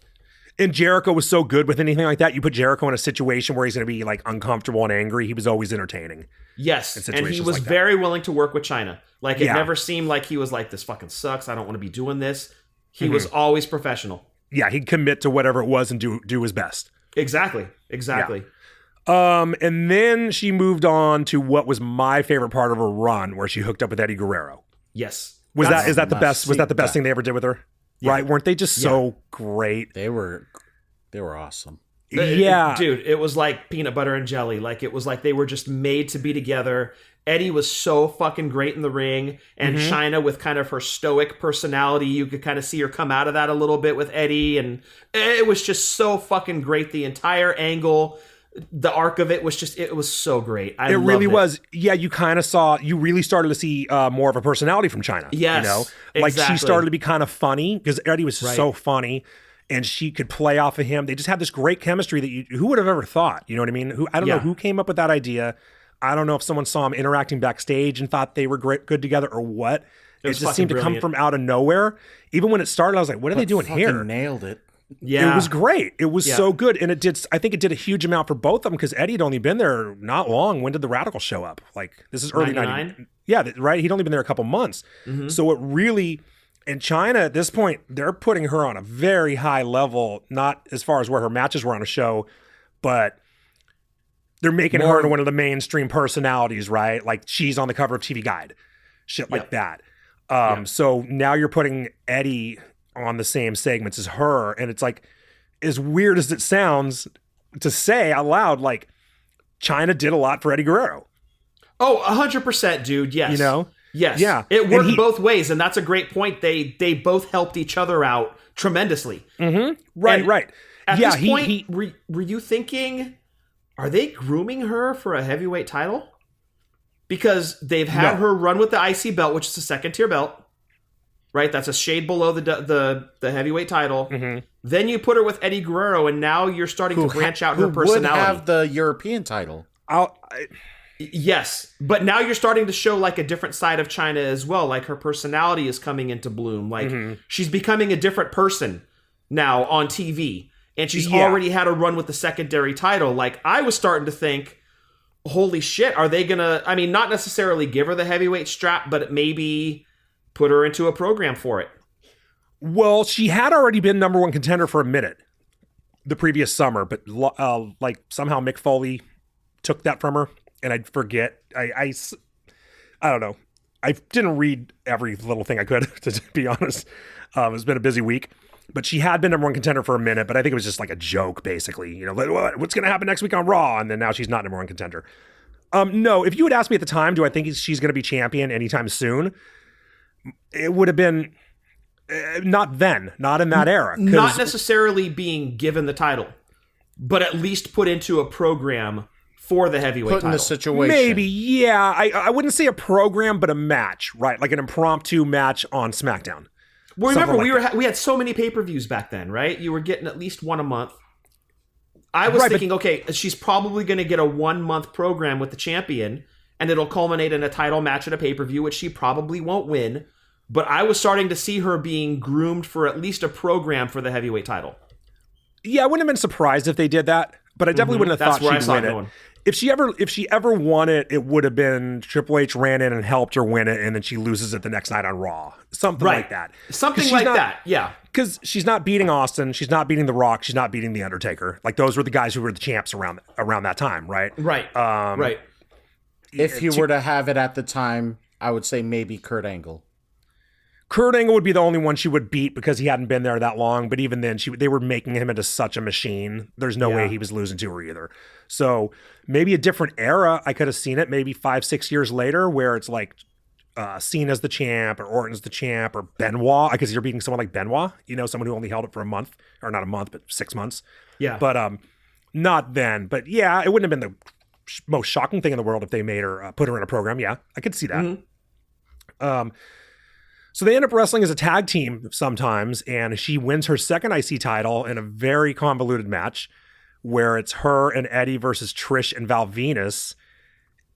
And Jericho was so good with anything like that. You put Jericho in a situation where he's going to be like uncomfortable and angry. He was always entertaining. Yes, and he situations was like that. very willing to work with Chyna. Like it Yeah. never seemed like he was like, this fucking sucks. I don't want to be doing this. He Mm-hmm. was always professional. Yeah, he'd commit to whatever it was and do his best. Exactly. And then she moved on to what was my favorite part of her run, where she hooked up with Eddie Guerrero. Yes. Is That's- that the best? Was that the best that- thing they ever did with her? Right? Weren't they just so great? They were awesome. Yeah, Dude, it was like peanut butter and jelly. Like it was like they were just made to be together. Eddie was so fucking great in the ring, and Chyna with kind of her stoic personality, you could kind of see her come out of that a little bit with Eddie, and it was just so fucking great. The entire angle, the arc of it was so great. it really was. Yeah, you really started to see more of a personality from Chyna. Yes, you know, like exactly. she started to be kind of funny because Eddie was Right. so funny. And she could play off of him. They just had this great chemistry that who would have ever thought? You know what I mean? I don't know Yeah. who came up with that idea. I don't know if someone saw them interacting backstage and thought they were good together or what. It just seemed to come from out of nowhere. Even when it started, I was like, what are they doing here? Nailed it. Yeah. It was great. It was so good. And I think it did a huge amount for both of them because Eddie had only been there not long. When did the Radical show up? Like, this is early 99. Yeah, right. He'd only been there a couple months. Mm-hmm. So it really, in Chyna at this point, they're putting her on a very high level, not as far as where her matches were on a show, but they're making her into one of the mainstream personalities, right? Like, she's on the cover of TV Guide, shit like that. So now you're putting Eddie on the same segments as her, and it's like, as weird as it sounds to say out loud, like, Chyna did a lot for Eddie Guerrero. Oh, 100%, dude. Yes. You know? Yes. Yeah. It worked both ways, and that's a great point. They both helped each other out tremendously. Mm-hmm. Right, and right. At this point, were you thinking, are they grooming her for a heavyweight title? Because they've had her run with the IC belt, which is a second tier belt. Right, that's a shade below the heavyweight title. Mm-hmm. Then you put her with Eddie Guerrero, and now you're starting to branch out her personality. Who would have the European title? Yes, but now you're starting to show like a different side of Chyna as well. Like, her personality is coming into bloom. Like, she's becoming a different person now on TV, and she's already had a run with the secondary title. Like, I was starting to think, holy shit, are they gonna? I mean, not necessarily give her the heavyweight strap, but maybe put her into a program for it. Well, she had already been number one contender for a minute the previous summer, but like, somehow Mick Foley took that from her, and I forget. I don't know. I didn't read every little thing I could, to be honest. It's been a busy week, but she had been number one contender for a minute, but I think it was just like a joke, basically. You know, like, what's going to happen next week on Raw? And then now she's not number one contender. No, if you had asked me at the time, do I think she's going to be champion anytime soon? It would have been not then, not in that era. Not necessarily being given the title, but at least put into a program for the heavyweight title. Put in the situation. Maybe, yeah. I wouldn't say a program, but a match, right? Like an impromptu match on SmackDown. Well, remember, we had so many pay-per-views back then, right? You were getting at least one a month. I was thinking, okay, she's probably going to get a 1-month program with the champion, and it'll culminate in a title match at a pay-per-view, which she probably won't win. But I was starting to see her being groomed for at least a program for the heavyweight title. Yeah, I wouldn't have been surprised if they did that, but I definitely wouldn't have thought she'd win it. If she ever won it, it would have been Triple H ran in and helped her win it, and then she loses it the next night on Raw. Something like that. Something like that, yeah. Because she's not beating Austin, she's not beating The Rock, she's not beating The Undertaker. Like, those were the guys who were the champs around that time, right? Right, right. If you were to have it at the time, I would say maybe Kurt Angle. Kurt Angle would be the only one she would beat because he hadn't been there that long. But even then, they were making him into such a machine. There's no way he was losing to her either. So maybe a different era, I could have seen it maybe 5-6 years later where it's like Cena's the champ or Orton's the champ or Benoit, because you're beating someone like Benoit, you know, someone who only held it for a month, or not a month, but 6 months. Yeah. But not then. But yeah, it wouldn't have been the most shocking thing in the world if they made her, put her in a program. Yeah, I could see that. Mm-hmm. So they end up wrestling as a tag team sometimes, and she wins her second IC title in a very convoluted match where it's her and Eddie versus Trish and Val Venus.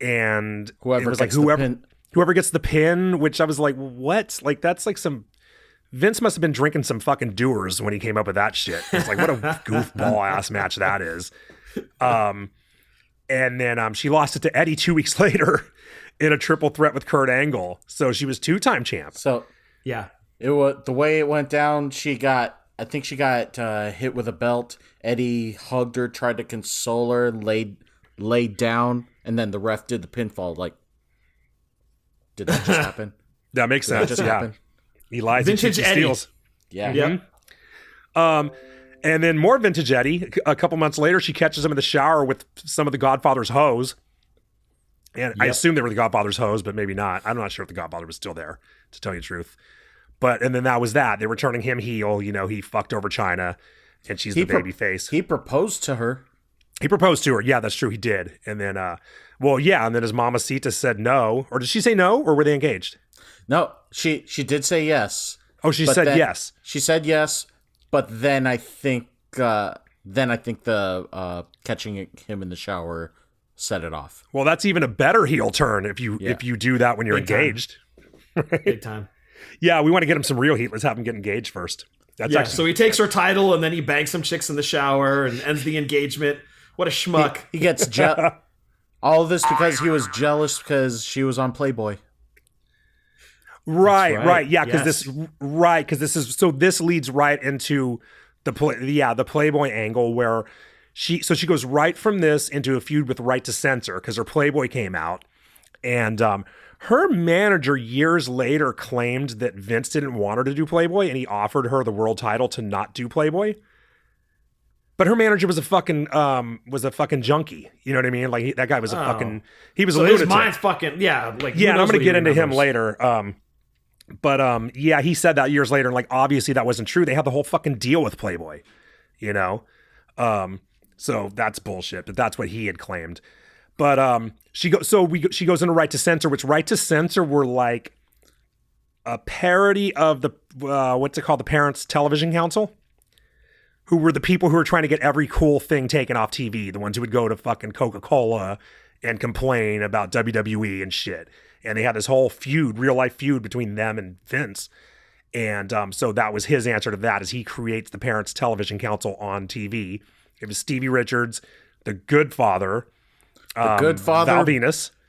And whoever gets the pin, which I was like, what? Like, that's like some... Vince must have been drinking some fucking Doers when he came up with that shit. It's like, what a goofball ass match that is. And then she lost it to Eddie 2 weeks later in a triple threat with Kurt Angle. So she was 2-time champ. So yeah, it was the way it went down. I think she got hit with a belt. Eddie hugged her, tried to console her, laid down, and then the ref did the pinfall. Like, did that just happen? That makes sense. That just happen? He lies. Vintage Eddie. Steals. Yeah. Mm-hmm. And then more vintage Eddie. A couple months later, she catches him in the shower with some of the Godfather's hose. And I assume they were the Godfather's hose, but maybe not. I'm not sure if the Godfather was still there, to tell you the truth. And then that was that. They were turning him heel. You know, he fucked over Chyna, and she's the baby face. He proposed to her. He proposed to her. Yeah, that's true. He did. And then, and then his mamacita said no. Or did she say no, or were they engaged? No, she did say yes. Oh, she said yes. She said yes, but then I think the catching him in the shower set it off. Well, that's even a better heel turn if you do that when you're Big time. engaged. Big time. Yeah, we want to get him some real heat. Let's have him get engaged first. That's Yeah, actually so he takes her title and then he bangs some chicks in the shower and ends the engagement. What a schmuck. He gets all of this because he was jealous because she was on Playboy. right. Yeah, because Yes. this leads right into the Playboy angle where she goes right from this into a feud with Right to Censor because her Playboy came out, and her manager years later claimed that Vince didn't want her to do Playboy and he offered her the world title to not do Playboy. But her manager was a fucking junkie. You know what I mean? Like that guy was he was a So lunatic. his mind's fucking, yeah. Like, Yeah, and I'm going to get into him later. He said that years later, and like obviously that wasn't true. They had the whole fucking deal with Playboy, you know. So that's bullshit. But that's what he had claimed. But she goes into Right to Censor, which Right to Censor were like a parody of the what's it called, the Parents Television Council, who were the people who were trying to get every cool thing taken off TV, the ones who would go to fucking Coca-Cola and complain about WWE and shit. And they had this whole real life feud between them and Vince. And so that was his answer to that, is he creates the Parents Television Council on TV. It was Stevie Richards, the Good Father, The Good Father,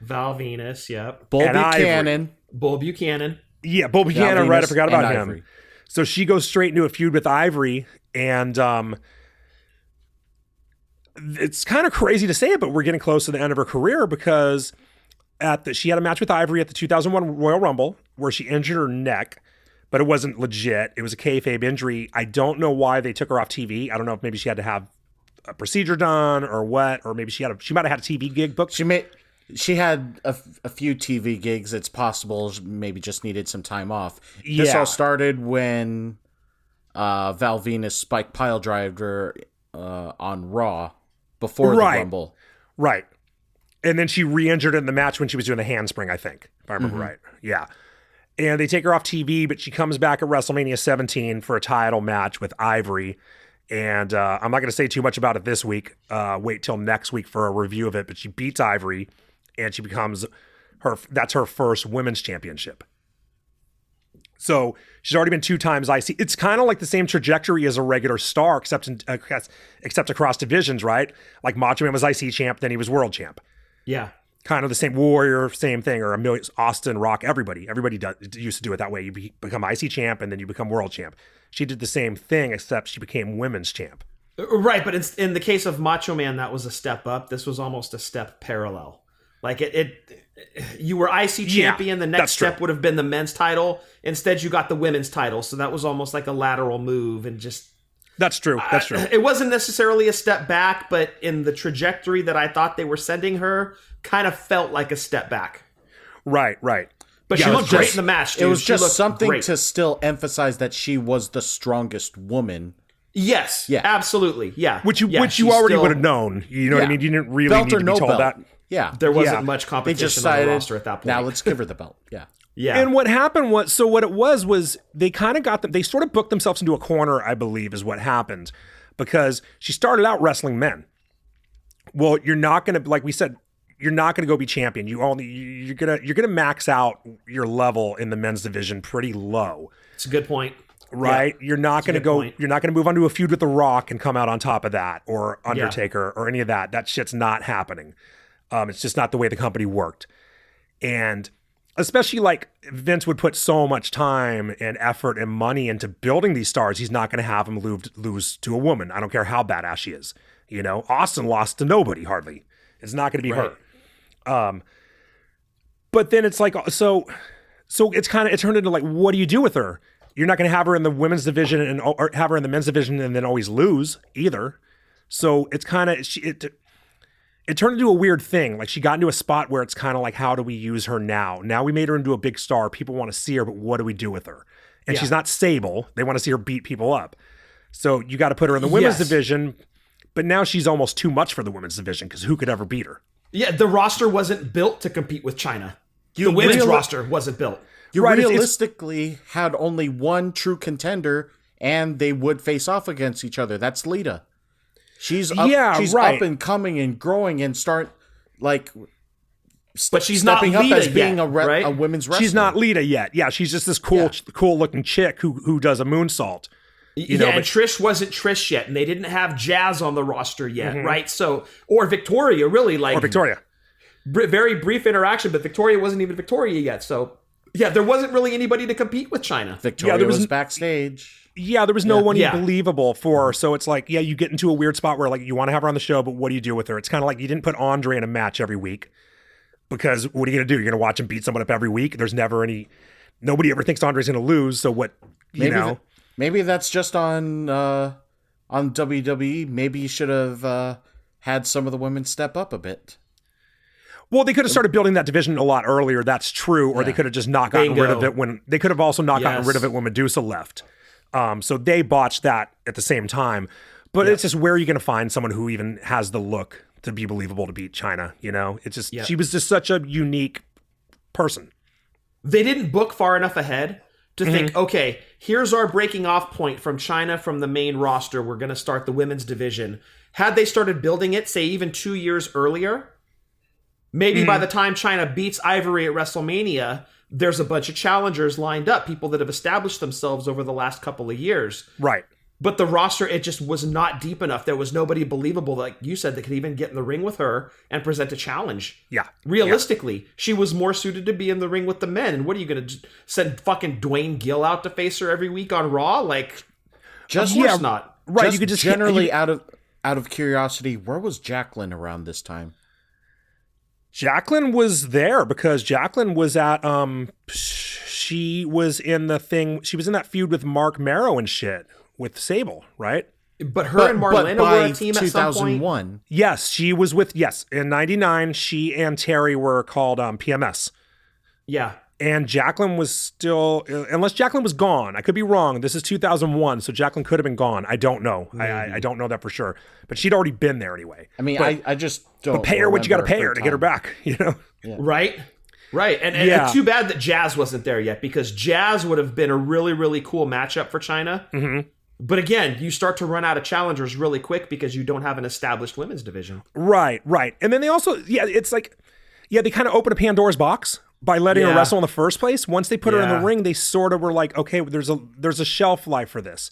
Val Venus, yep. Bull and Buchanan. Bull Buchanan. Yeah, Bull Buchanan, Val right? I Venus forgot about and him. Ivory. So she goes straight into a feud with Ivory, and it's kind of crazy to say it, but we're getting close to the end of her career because she had a match with Ivory at the 2001 Royal Rumble where she injured her neck, but it wasn't legit. It was a kayfabe injury. I don't know why they took her off TV. I don't know if maybe she had to have a procedure done or what, or maybe she might have had a TV gig booked. She had a few TV gigs. It's possible maybe just needed some time off. This Yeah. all started when Val Venus spiked pile driver on Raw before the Rumble. Right. And then she re-injured in the match when she was doing the handspring, I think, if I remember right. Yeah. And they take her off TV, but she comes back at WrestleMania 17 for a title match with Ivory. And I'm not going to say too much about it this week. Wait till next week for a review of it. But she beats Ivory, and she becomes that's her first women's championship. So she's already been 2 times IC. It's kind of like the same trajectory as a regular star, except across divisions, right? Like Macho Man was IC champ, then he was world champ. Yeah. Kind of the same. Warrior, same thing, or Austin, Rock, everybody used to do it that way. You become IC champ, and then you become world champ. She did the same thing, except she became women's champ. Right, but in the case of Macho Man, that was a step up. This was almost a step parallel. Like you were IC champion. The next step would have been the men's title. Instead, you got the women's title. So that was almost like a lateral move, and just that's true. That's true. It wasn't necessarily a step back, but in the trajectory that I thought they were sending her, kind of felt like a step back. Right. But she looked great in the match, dude. It was She just looked something great. to still emphasize that she was the strongest woman. Yes. Yeah. Absolutely. Yeah. Which you she's already still- would have known. You know what I mean? You didn't really Belt need or to no be told belt. that. Yeah. There wasn't Yeah. much They competition just on the decided, roster at that point. now let's give her the belt. Yeah. Yeah. And what happened was they kind of got them. They sort of booked themselves into a corner, I believe, is what happened, because she started out wrestling men. Well, you're not going to, like we said, you're not going to go be champion. You're gonna max out your level in the men's division pretty low. It's a good point. Right? Yeah. You're not going to go, point. you're not going to move on to a feud with The Rock and come out on top of that, or Undertaker or any of that. That shit's not happening. It's just not the way the company worked. And especially like Vince would put so much time and effort and money into building these stars. He's not going to have them lose to a woman. I don't care how badass she is. You know, Austin lost to nobody hardly. It's not going to be her. But then it's like, so it's kind of, it turned into like, what do you do with her? You're not going to have her in the women's division or have her in the men's division and then always lose either. So it's kind of, it turned into a weird thing. Like she got into a spot where it's kind of like, how do we use her now? Now we made her into a big star. People want to see her, but what do we do with her? And she's not Sable. They want to see her beat people up. So you got to put her in the women's division, but now she's almost too much for the women's division because who could ever beat her? Yeah, the roster wasn't built to compete with Chyna. The women's roster wasn't built. You Right, it's- realistically had only one true contender, and they would face off against each other. That's Lita. She's up, Yeah, she's right. up and coming and growing and like, But she's not stepping up Lita as being yet, right? a women's wrestler. She's not Lita yet. Yeah, she's just this cool looking chick who does a moonsault. You know, and but Trish wasn't Trish yet, and they didn't have Jazz on the roster yet, right? So, or Victoria, really, like or Victoria. Very brief interaction, but Victoria wasn't even Victoria yet. So, yeah, there wasn't really anybody to compete with Chyna. Victoria there was was- backstage. Yeah, there was no one Yeah. believable for her. So it's like, yeah, you get into a weird spot where like you want to have her on the show, but what do you do with her? It's kind of like you didn't put Andre in a match every week because what are you going to do? You're going to watch him beat someone up every week. There's never nobody ever thinks Andre's going to lose. So what, Maybe that's just on WWE. Maybe you should have had some of the women step up a bit. Well, they could have started building that division a lot earlier. That's true. Or they could have just not gotten rid of Bingo. it when they could have also not gotten Yes. rid of it when Medusa left. So they botched that at the same time. But it's just where are you going to find someone who even has the look to be believable to beat Chyna? You know, it's just she was just such a unique person. They didn't book far enough ahead to think, okay, here's our breaking off point from Chyna from the main roster. We're going to start the women's division. Had they started building it, say, even 2 years earlier, maybe by the time Chyna beats Ivory at WrestleMania, there's a bunch of challengers lined up, people that have established themselves over the last couple of years. Right. But the roster, it just was not deep enough. There was nobody believable, like you said, that could even get in the ring with her and present a challenge. Yeah. Realistically, she was more suited to be in the ring with the men. And what are you going to send fucking Dwayne Gill out to face her every week on Raw? Like, of course not. Right. You could just generally out of curiosity, where was Jacqueline around this time? Jacqueline was there because Jacqueline was at she was in the thing, she was in that feud with Mark Marrow and shit with Sable, right? But her and Marlena were a team at some point. 2001. Yes, she was with in 99 she and Terry were called PMS. Yeah. And Jacqueline was still, unless Jacqueline was gone. I could be wrong. This is 2001, so Jacqueline could have been gone. I don't know. I don't know that for sure. But she'd already been there anyway. I mean, But- I just don't. But pay her what you got to remember pay her to get her time. back, you know? Right? Right. And Yeah. too bad that Jazz wasn't there yet, because Jazz would have been a really, really cool matchup for Chyna. Mm-hmm. But again, you start to run out of challengers really quick because you don't have an established women's division. Right. And then they also, it's like, they kind of open a Pandora's box by letting her Yeah. wrestle in the first place. Once they put her in the Yeah. ring, they sort of were like, okay, there's a shelf life for this.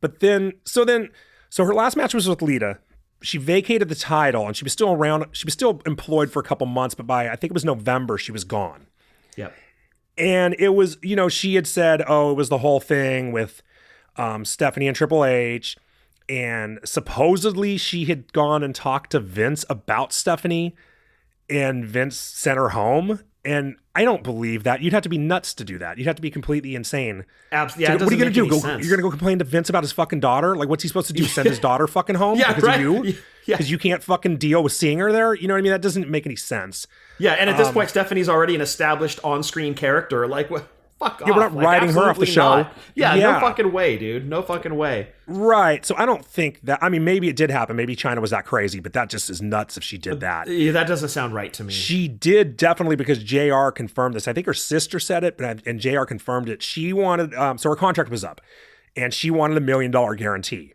But then her last match was with Lita. She vacated the title and she was still around. She was still employed for a couple months, but by, I think it was November, she was gone. Yep. And it was, she had said, oh, it was the whole thing with Stephanie and Triple H. And supposedly she had gone and talked to Vince about Stephanie and Vince sent her home. And I don't believe that. You'd have to be nuts to do that. You'd have to be completely insane. Absolutely. So what are you going to do? You're going to go complain to Vince about his fucking daughter? Like, what's he supposed to do? Send his daughter fucking home Yeah, because right. of you? Yeah. Because you can't fucking deal with seeing her there? You know what I mean? That doesn't make any sense. Yeah, and at this point, Stephanie's already an established on-screen character. Like, what? Fuck off. we're not writing her off the absolutely show. not. Yeah, Yeah. no fucking way, dude. No fucking way. Right. So I don't think that, I mean, maybe it did happen. Maybe Chyna was that crazy, but that just is nuts if she did that. Yeah, that doesn't sound right to me. She did definitely, because JR confirmed this. I think her sister said it, and JR confirmed it. She wanted, so her contract was up, and she wanted $1 million guarantee.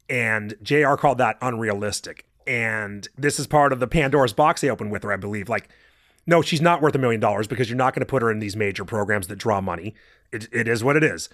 And JR called that unrealistic. And this is part of the Pandora's box they opened with her, I believe. Like, no, she's not worth $1 million because you're not going to put her in these major programs that draw money. It is what it is.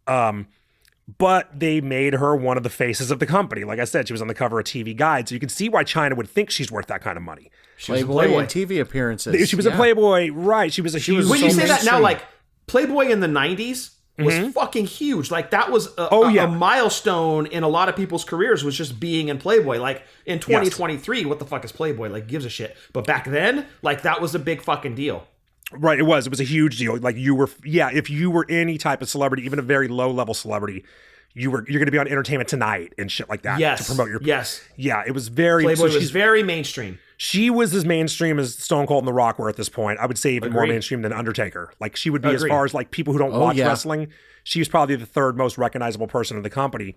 But they made her one of the faces of the company. Like I said, she was on the cover of TV Guide, so you can see why Chyna would think she's worth that kind of money. Playboy and TV appearances. She was a Playboy, right? She was a huge. when you so say that now, mainstream. like, Playboy in the 90s was fucking huge. Like, that was a milestone in a lot of people's careers, was just being in Playboy. Like, in 2023, what the fuck is Playboy? Like, gives a shit. But back then, like, that was a big fucking deal. Right, it was a huge deal. Like, you were, if you were any type of celebrity, even a very low level celebrity, you're going to be on Entertainment Tonight and shit like that to promote your. Yeah, it was very. Playboy so was very mainstream. She was as mainstream as Stone Cold and The Rock were at this point. I would say even more Agreed. mainstream than Undertaker. Like, she would be as Agreed. far as like people who don't watch yeah. wrestling. She was probably the third most recognizable person in the company.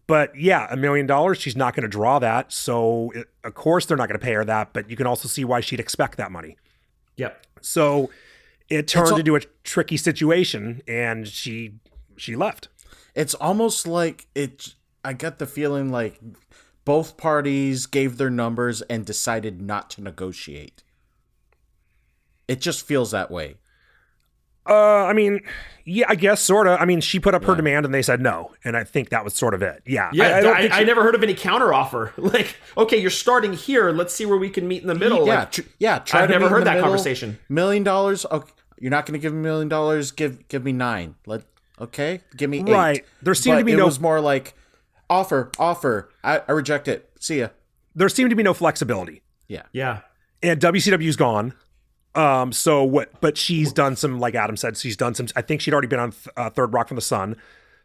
But yeah, $1 million, she's not going to draw that. So of course they're not going to pay her that. But you can also see why she'd expect that money. Yep. So it turned into a tricky situation, and she left. It's almost like it. I got the feeling like both parties gave their numbers and decided not to negotiate. It just feels that way. I mean, yeah, I guess sort of. I mean, she put up her demand and they said no, and I think that was sort of it. Yeah, I never heard of any counter offer. Like, okay, you're starting here. Let's see where we can meet in the middle. Yeah, like, try I've to never meet in heard the that middle. conversation. $1 million. Okay, you're not going to give me $1 million. Give me $9 million. Okay, give me $8 million. Right. There seemed to be it no. was more like offer. I reject it. See ya. There seemed to be no flexibility, Yeah. and WCW's gone. So what? But she's done some, like Adam said, she's done some. I think she'd already been on Third Rock from the Sun,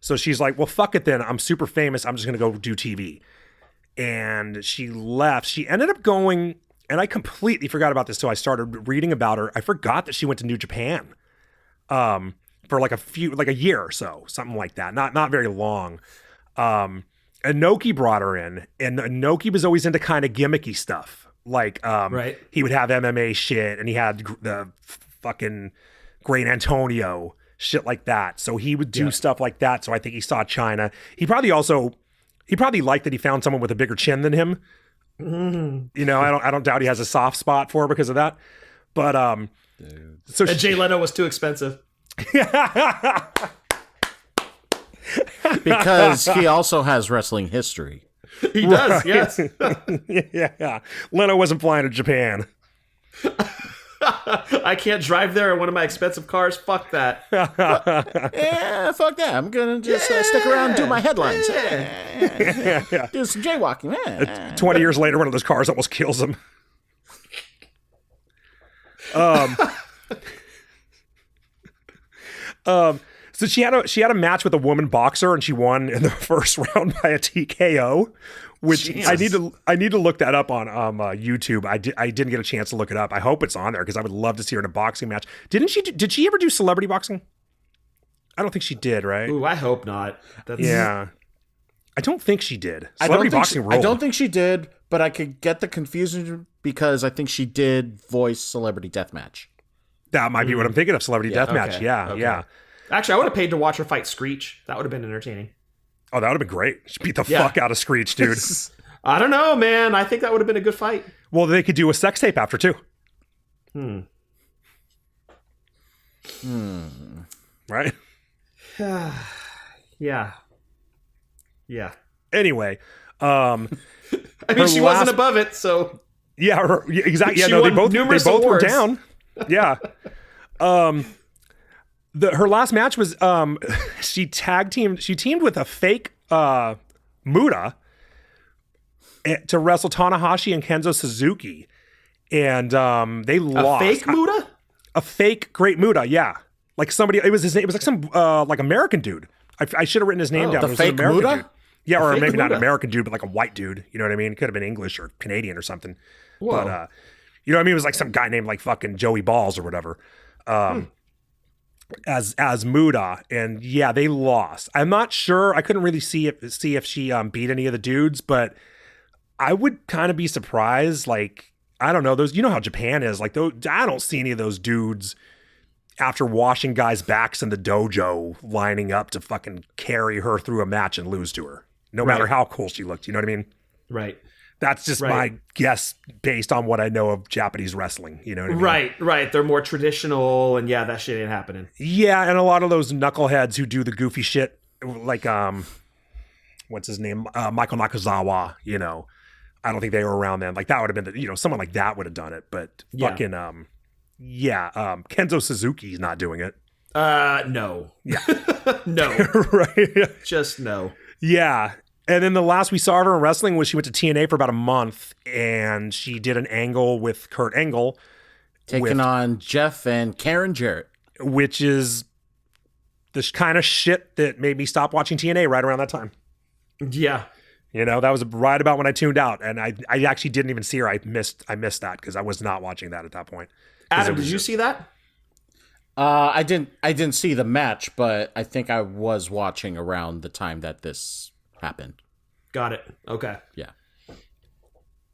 so she's like, well, fuck it then. I'm super famous. I'm just gonna go do TV. And she left. She ended up going, and I completely forgot about this till I started reading about her. I forgot that she went to New Japan, for like a year or so, something like that. Not very long. Inoki brought her in, and Inoki was always into kind of gimmicky stuff. Like, Right. He would have MMA shit, and he had the fucking Great Antonio shit like that. So he would do stuff like that. So I think he saw Chyna. He probably liked that he found someone with a bigger chin than him. You know, I don't doubt he has a soft spot for her because of that. But so And Jay Leno was too expensive. Because he also has wrestling history. He does, yes. yeah. Leno wasn't flying to Japan. I can't drive there in one of my expensive cars. Fuck that. Yeah, fuck that. I'm gonna just stick around and do my headlines. Do some jaywalking. 20 years later, one of those cars almost kills him. So she had a match with a woman boxer, and she won in the first round by a TKO, which Jesus. I need to look that up on YouTube. I didn't get a chance to look it up. I hope it's on there because I would love to see her in a boxing match. Did she ever do celebrity boxing? I don't think she did, right? Ooh, I hope not. That's, Yeah. I don't think she did. Celebrity boxing ruled. I don't think she did, but I could get the confusion because I think she did voice Celebrity Deathmatch. That might be what I'm thinking of. Celebrity Deathmatch. okay, Yeah, yeah. Actually, I would have paid to watch her fight Screech. That would have been entertaining. Oh, that would have been great. She beat the fuck out of Screech, dude. I don't know, man. I think that would have been a good fight. Well, they could do a sex tape after too. Right? Yeah. Yeah. Anyway, I mean, Her she last- wasn't above it, so exactly. Yeah, She no, they won both numerous were awards. down. Yeah. Her last match was she teamed with a fake Muda to wrestle Tanahashi and Kenzo Suzuki, and they a lost. fake Muda? A fake Great Muda, yeah. Like somebody, it was his name. It was like some like American dude. I should have written his name down. the It was an fake American Muda? dude. Yeah, or fake maybe not an Muda. American dude, but like a white dude. You know what I mean? It could have been English or Canadian or something. Whoa. But you know what I mean? It was like some guy named like fucking Joey Balls or whatever. As Muda, and yeah, they lost. I'm not sure. I couldn't really see if she beat any of the dudes, but I would kind of be surprised. Like, I don't know, those, you know how Japan is. Like, those, I don't see any of those dudes after washing guys' backs in the dojo lining up to fucking carry her through a match and lose to her, no matter how cool she looked. You know what I mean? Right. That's just my guess based on what I know of Japanese wrestling. You know what I mean? Right. They're more traditional, and yeah, that shit ain't happening. Yeah, and a lot of those knuckleheads who do the goofy shit, like what's his name, Michael Nakazawa. You know, I don't think they were around then. Like that would have been someone like that would have done it. But fucking Kenzo Suzuki's not doing it. No. Yeah. No. Right. Just no. Yeah. And then the last we saw of her in wrestling was she went to TNA for about a month, and she did an angle with Kurt Angle, Taking on Jeff and Karen Jarrett. which is the kind of shit that made me stop watching TNA right around that time. Yeah. You know, that was right about when I tuned out, and I actually didn't even see her. I missed that because I was not watching that at that point. Adam, did you see that? I didn't see the match, but I think I was watching around the time that this happened. Got it. Okay. Yeah.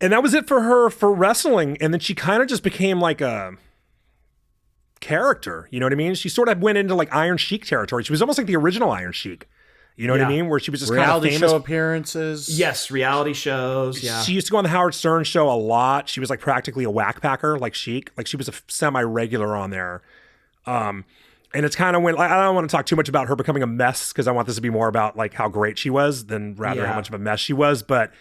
And that was it for her for wrestling, and then she kind of just became like a character. You know what I mean? She sort of went into like Iron Sheik territory. She was almost like the original Iron Sheik. You know what I mean? Where she was just kind of Reality famous. show appearances. Yes, reality shows. Yeah. She used to go on the Howard Stern show a lot. She was like practically a whack packer, like Chic. Like she was a semi-regular on there. And it's kind of when I don't want to talk too much about her becoming a mess because I want this to be more about like how great she was than rather how much of a mess she was. But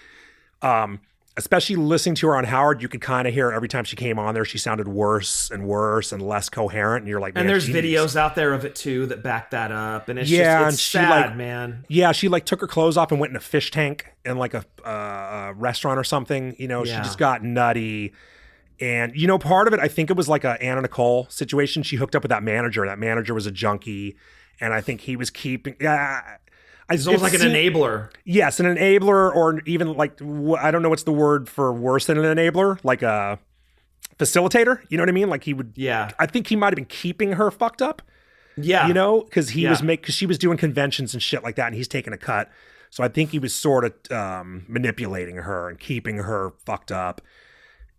especially listening to her on Howard, you could kind of hear every time she came on there, she sounded worse and worse and less coherent. And you're like, man, and there's videos out there of it too that back that up. And it's and it's she sad, man. Yeah, she like took her clothes off and went in a fish tank in like a restaurant or something. You know, she just got nutty. And, you know, part of it, I think it was like a Anna Nicole situation. She hooked up with that manager. That manager was a junkie. And I think he was keeping... It's almost like an enabler. Yes, an enabler, or even like, I don't know what's the word for worse than an enabler, like a facilitator. You know what I mean? Like he would... Yeah. I think he might have been keeping her fucked up. Yeah. You know, because because she was doing conventions and shit like that, and he's taking a cut. So I think he was sort of manipulating her and keeping her fucked up.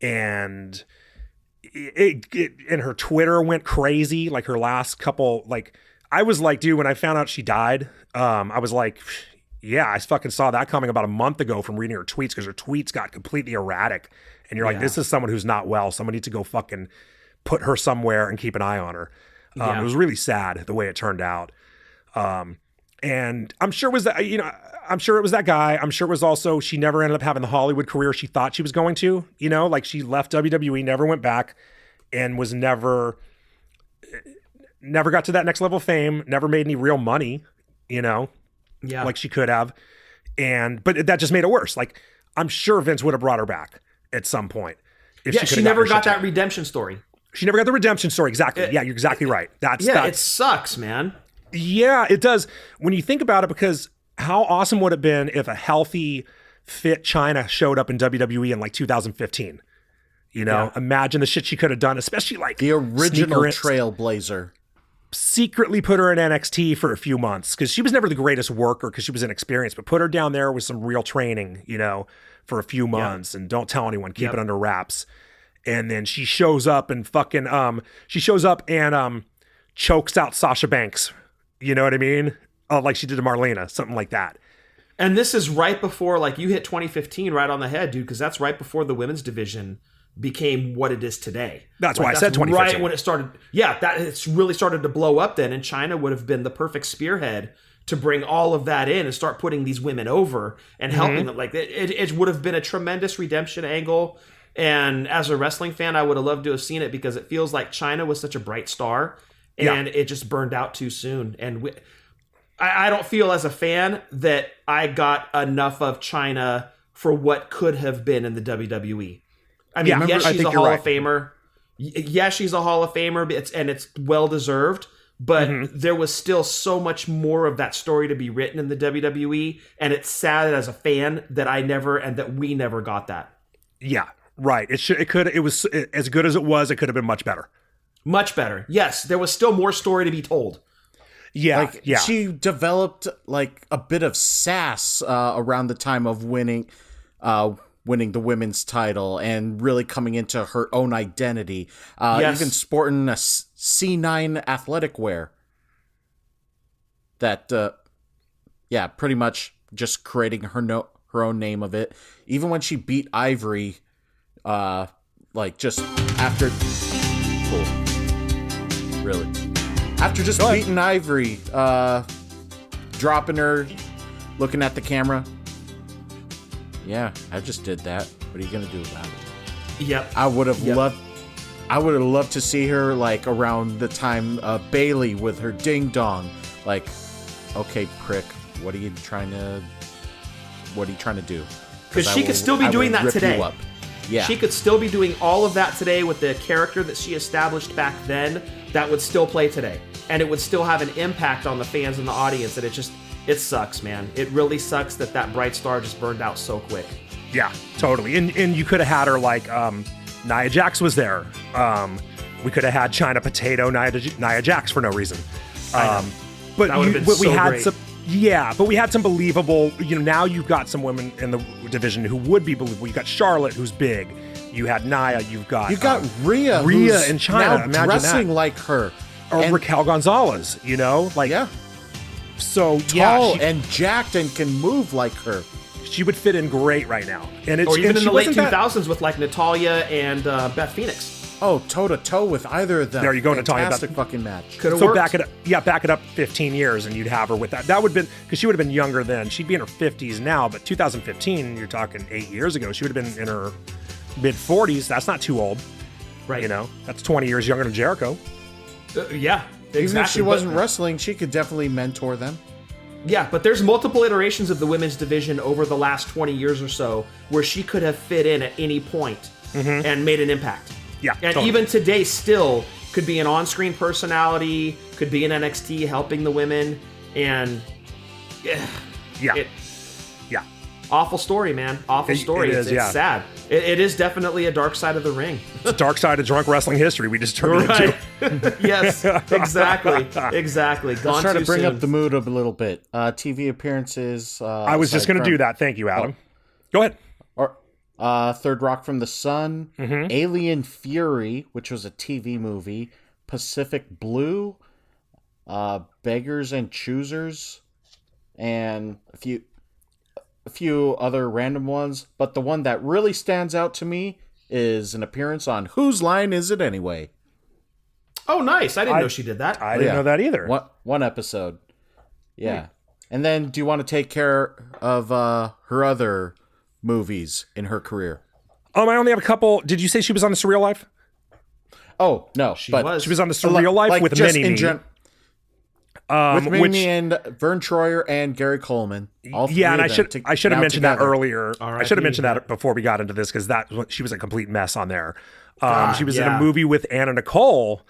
And and her Twitter went crazy. Like her last couple, like I was like, dude, when I found out she died, I was like, yeah, I fucking saw that coming about a month ago from reading her tweets, because her tweets got completely erratic. And you're like, this is someone who's not well. Someone needs to go fucking put her somewhere and keep an eye on her. It was really sad the way it turned out. And I'm sure it was that, you know, I'm sure it was that guy. I'm sure it was also, she never ended up having the Hollywood career she thought she was going to, you know, like she left WWE, never went back, and was never got to that next level of fame, never made any real money, you know, like she could have. But that just made it worse. Like, I'm sure Vince would have brought her back at some point. If she never got that redemption story. She never got the redemption story. Exactly. Yeah, you're exactly right. That's it sucks, man. Yeah, it does. When you think about it, because how awesome would it have been if a healthy, fit Chyna showed up in WWE in like 2015? You know, imagine the shit she could have done, especially like the original trailblazer. Secretly put her in NXT for a few months, because she was never the greatest worker because she was inexperienced, but put her down there with some real training, you know, for a few months, and don't tell anyone, keep it under wraps. And then she shows up and fucking chokes out Sasha Banks. You know what I mean? Like she did to Marlena, something like that. And this is right before, like, you hit 2015 right on the head, dude, because that's right before the women's division became what it is today. That's why I said 2015. Right when it started. Yeah, it's really started to blow up then, and Chyna would have been the perfect spearhead to bring all of that in and start putting these women over and helping them. Like, it would have been a tremendous redemption angle. And as a wrestling fan, I would have loved to have seen it, because it feels like Chyna was such a bright star, and it just burned out too soon. And I don't feel as a fan that I got enough of Chyna for what could have been in the WWE. I mean, yes, she's a Hall of Famer. Yes, she's a Hall of Famer, and it's well-deserved. But there was still so much more of that story to be written in the WWE. And it's sad as a fan that we never got that. Yeah, right. It was as good as it was, it could have been much better. Much better. Yes, there was still more story to be told. Yeah, She developed like a bit of sass around the time of winning the women's title and really coming into her own identity. Even sporting a C9 athletic wear. That, pretty much just creating her own name of it. Even when she beat Ivory, just after... Cool. Really. After just beating Ivory, dropping her, looking at the camera. Yeah, I just did that. What are you gonna do about it? Yep. I would have loved to see her like around the time Bailey with her ding dong. Like, okay, prick, what are you trying to do? Because she could still be doing that today. Yeah. She could still be doing all of that today with the character that she established back then. That would still play today, and it would still have an impact on the fans and the audience. And it sucks, man. It really sucks that bright star just burned out so quick. Yeah, totally. And you could have had her like Nia Jax was there. We could have had Chyna Potato, Nia Jax for no reason. But we had some believable. You know, now you've got some women in the division who would be believable. You got Charlotte, who's big. You had Nia. You got Rhea and Chyna. Now dressing like her, or Raquel Gonzalez. You know, like So Tall yeah, and jacked and can move like her. she would fit in great right now. And it's Or even and in she the late wasn't that- 2000s with like Natalia and Beth Phoenix. Oh, toe to toe with either of them. There you go, Natalia. Fantastic fucking match. Could have So worked. back it up 15 years, and you'd have her with that. That would have been because she would have been younger then. She'd be in her 50s now, but 2015, you're talking 8 years ago. She would have been in her mid 40s. That's not too old, Right. you know. That's 20 years younger than Jericho. Yeah. Exactly. Even if she but- wasn't wrestling, she could definitely mentor them. Yeah, but there's multiple iterations of the women's division over the last 20 years or so where she could have fit in at any point and made an impact. Yeah, And totally. even today still could be an on-screen personality, could be in NXT helping the women, and Yeah, it, yeah. awful story, man. Awful It- story. it It's is, yeah. sad. It is definitely a dark side of the ring. It's the dark side of drunk wrestling history. We just turned it Right. into. Yes, exactly. Exactly. Let's Gone try to too bring soon. up the mood a little bit. TV appearances. I was just going to do that. Thank you, Adam. Go ahead. Or, Third Rock from the Sun, Alien Fury, which was a TV movie, Pacific Blue, Beggars and Choosers, and a few other random ones. But the one that really stands out to me is an appearance on Whose Line Is It Anyway? Oh, nice. I didn't know she did that. I didn't know that either. One episode. Yeah. And then do you want to take care of her other movies in her career? I only have a couple. Did you say she was on the Surreal Life? Oh, no. But was. She was on the Surreal Life with just Mini in Me. with Mini which- Me and Vern Troyer and Gary Coleman. All three Yeah, and of I them should have now mentioned that together. earlier. I R.I.P., should have mentioned yeah. that before we got into this because she was a complete mess on there. She was in yeah. a movie with Anna Nicole,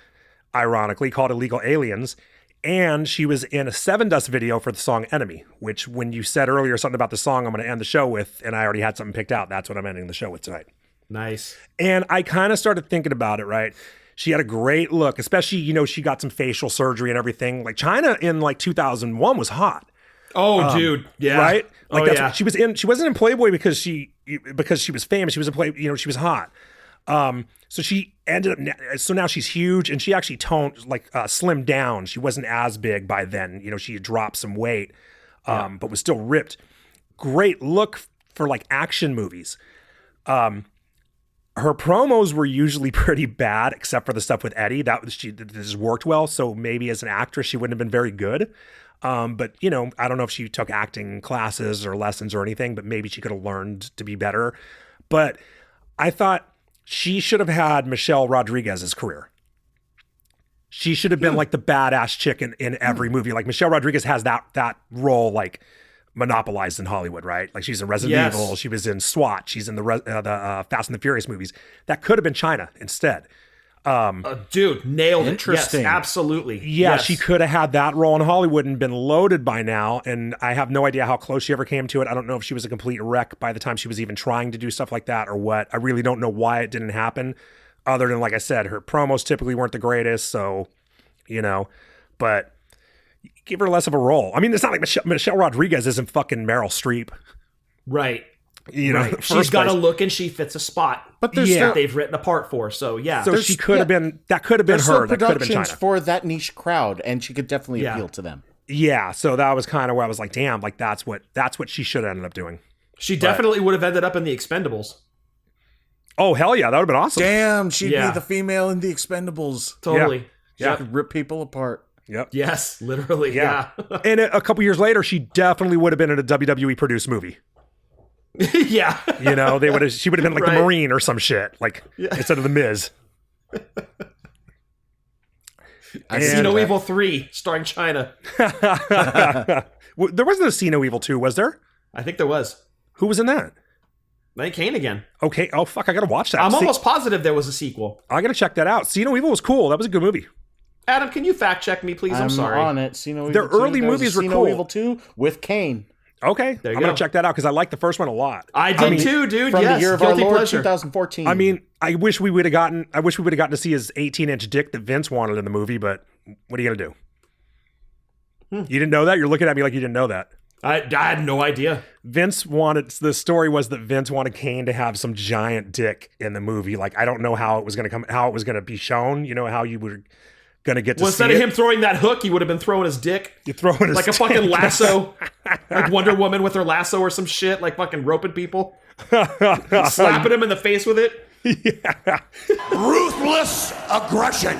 ironically called Illegal Aliens, and she was in a Seven Dust video for the song Enemy, which when you said earlier something about the song I'm going to end the show with, and I already had something picked out, that's what I'm ending the show with tonight. Nice. And I kind of started thinking about it, right? She had a great look, especially, she got some facial surgery and everything. Like Chyna in like 2001 was hot. Oh, dude. Yeah. Right? Like Oh, that's yeah. what she was in. She wasn't in Playboy because she was famous. She was in Play, she was hot. So she ended up. So now she's huge, and she actually slimmed down. She wasn't as big by then. She had dropped some weight, but was still ripped. Great look for like action movies. Her promos were usually pretty bad, except for the stuff with Eddie. This worked well. So maybe as an actress, she wouldn't have been very good. But I don't know if she took acting classes or lessons or anything, but maybe she could have learned to be better. But I thought she should have had Michelle Rodriguez's career. She should have been like the badass chick in every movie. Like Michelle Rodriguez has that role like monopolized in Hollywood, right? Like she's in Resident Yes. Evil, she was in SWAT, she's in the Fast and the Furious movies. That could have been Chyna instead. Dude, nailed it. Interesting. Yes, absolutely. Yeah, Yes. she could have had that role in Hollywood and been loaded by now. And I have no idea how close she ever came to it. I don't know if she was a complete wreck by the time she was even trying to do stuff like that or what. I really don't know why it didn't happen. Other than, like I said, her promos typically weren't the greatest. So, but give her less of a role. I mean, it's not like Michelle Rodriguez isn't fucking Meryl Streep. Right. Right. Right. She's got a look and she fits a spot. But there's that still, they've written a part for. So yeah. So she could have been. That could have been there's still her. That could have been productions Chyna. for that niche crowd, and she could definitely Yeah. appeal to them. Yeah. So that was kind of where I was like, damn, like that's what she should have ended up doing. She definitely would have ended up in the Expendables. Oh hell yeah, that would have been awesome. Damn, she'd Yeah. be the female in the Expendables. Totally. She Yep. could rip people apart. Yep. Yes, literally. Yeah. Yeah. And a couple years later, she definitely would have been in a WWE produced movie. Yeah. She would have been like Right. the Marine or some shit, like instead of the Miz. I And- see See No that. Evil 3 starring Chyna. There wasn't a See No Evil 2, was there? I think there was. Who was in that? I think Kane again. Okay. Oh fuck, I gotta watch that. I'm almost positive there was a sequel. I gotta check that out. See No Evil was cool. That was a good movie. Adam, can you fact check me, please? I'm sorry. on it. See No Evil Their 2. early There was a movies were See No cool. Evil 2 with Kane Okay, There you I'm gonna go. check that out because I like the first one a lot. I did too, dude. from Yes. the year of Guilty our Lord pleasure. 2014. I mean, I wish we would have gotten to see his 18-inch dick that Vince wanted in the movie, but what are you gonna do? You didn't know that? You're looking at me like you didn't know that. I had no idea. The story was that Vince wanted Kane to have some giant dick in the movie. Like, I don't know how it was going to be shown, how you were gonna get to Well, see instead of it. him throwing that hook, he would have been throwing his dick. You're throwing his Like a fucking lasso. Like Wonder Woman with her lasso or some shit. Like fucking roping people. Slapping him in the face with it. Ruthless aggression.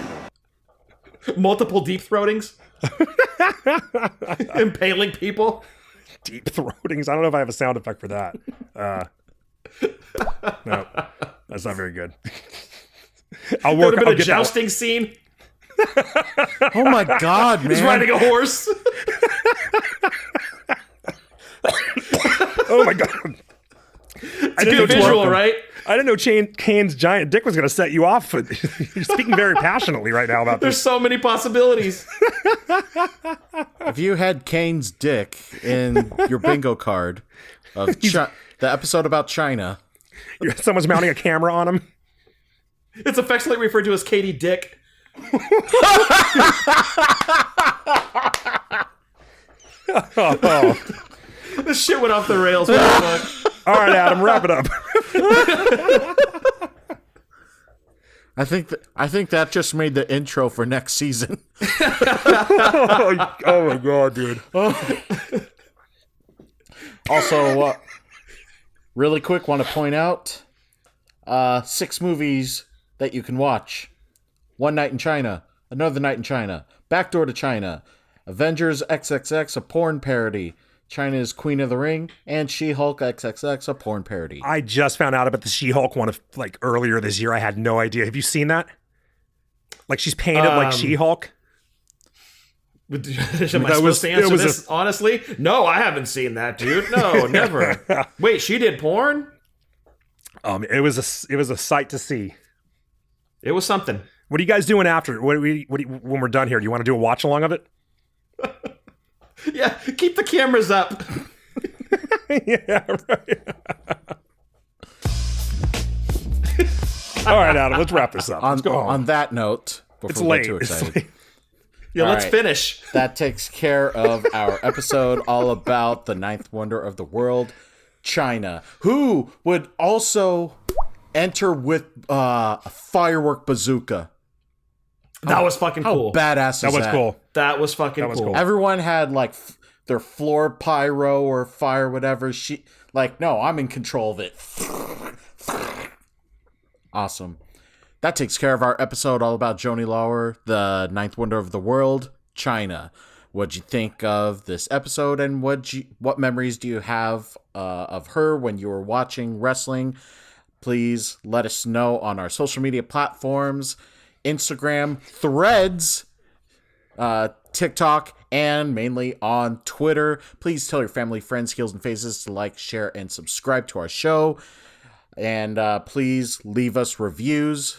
Multiple deep throatings. Impaling people. Deep throatings. I don't know if I have a sound effect for that. No, that's not very good. I'll Would work. have been I'll a get that. jousting scene. Oh my god, man. He's riding a horse. Oh my god. I didn't know Good visual, right? I didn't know Kane's giant dick was going to set you off. You're speaking very passionately right now about There's this. so many possibilities. If you had Kane's dick in your bingo card of the episode about China, Someone's mounting a camera on him. It's affectionately referred to as Katie Dick. Oh. This shit went off the rails. What the fuck? All right, Adam, wrap it up. I think that just made the intro for next season. Oh my god, dude. Also, really quick, want to point out 6 movies that you can watch: One Night in China, Another Night in China, Backdoor to China, Avengers XXX, a porn parody, China's Queen of the Ring, and She-Hulk XXX, a porn parody. I just found out about the She-Hulk one earlier this year. I had no idea. Have you seen that? Like she's painted like She-Hulk. Am I supposed to answer this honestly? No, I haven't seen that, dude. No, never. Wait, she did porn? It was a sight to see. It was something. What are you guys doing after? When we're done here? Do you want to do a watch along of it? Yeah, keep the cameras up. Yeah, right. All right, Adam, let's wrap this up. Let's go home. On that note, before It's we late. get too It's excited, late. Yeah, All let's right. finish. that takes care of our episode all about the 9th wonder of the world, China, who would also enter with a firework bazooka. That was fucking How cool. badass is That was cool. That was fucking That was cool. cool. Everyone had like their floor pyro or fire, whatever. No, I'm in control of it. Awesome. That takes care of our episode all about Joni Lauer, the 9th wonder of the world, China. What'd you think of this episode, and what memories do you have of her when you were watching wrestling? Please let us know on our social media platforms, Instagram, Threads, TikTok, and mainly on Twitter. Please tell your family, friends, heels, and faces to like, share, and subscribe to our show. And please leave us reviews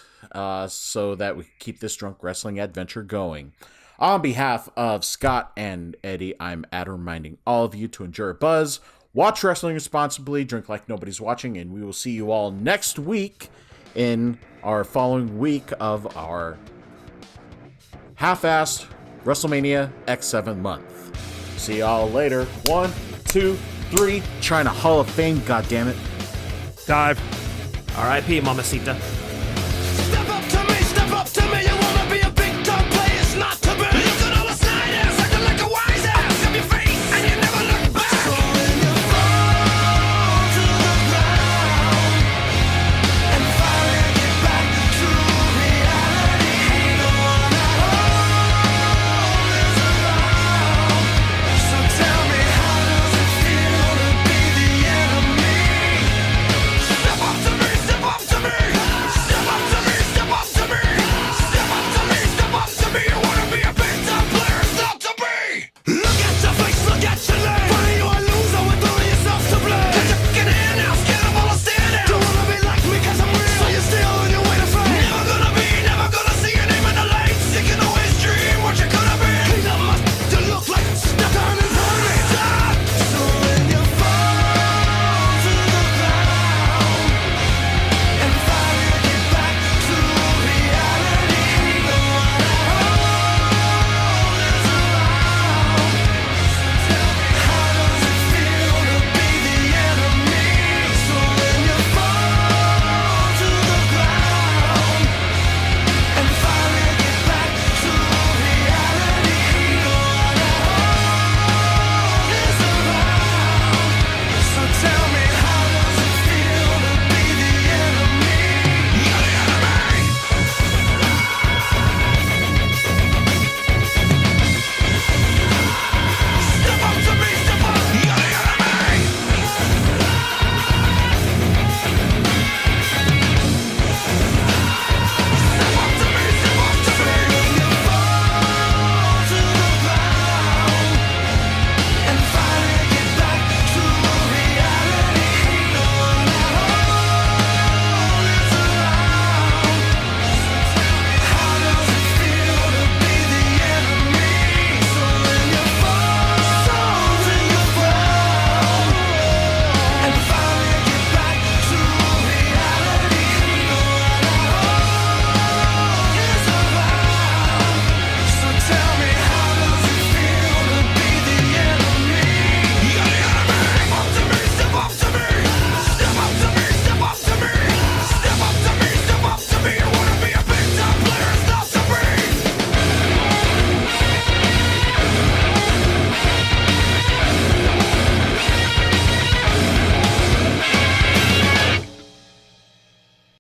so that we can keep this drunk wrestling adventure going. On behalf of Scott and Eddie, I'm Adam, reminding all of you to enjoy a buzz, watch wrestling responsibly, drink like nobody's watching, and we will see you all next week in our following week of our half-assed WrestleMania X7 month. See y'all later. 1, 2, 3. China Hall of Fame, goddammit. Dive. R.I.P. Mamacita.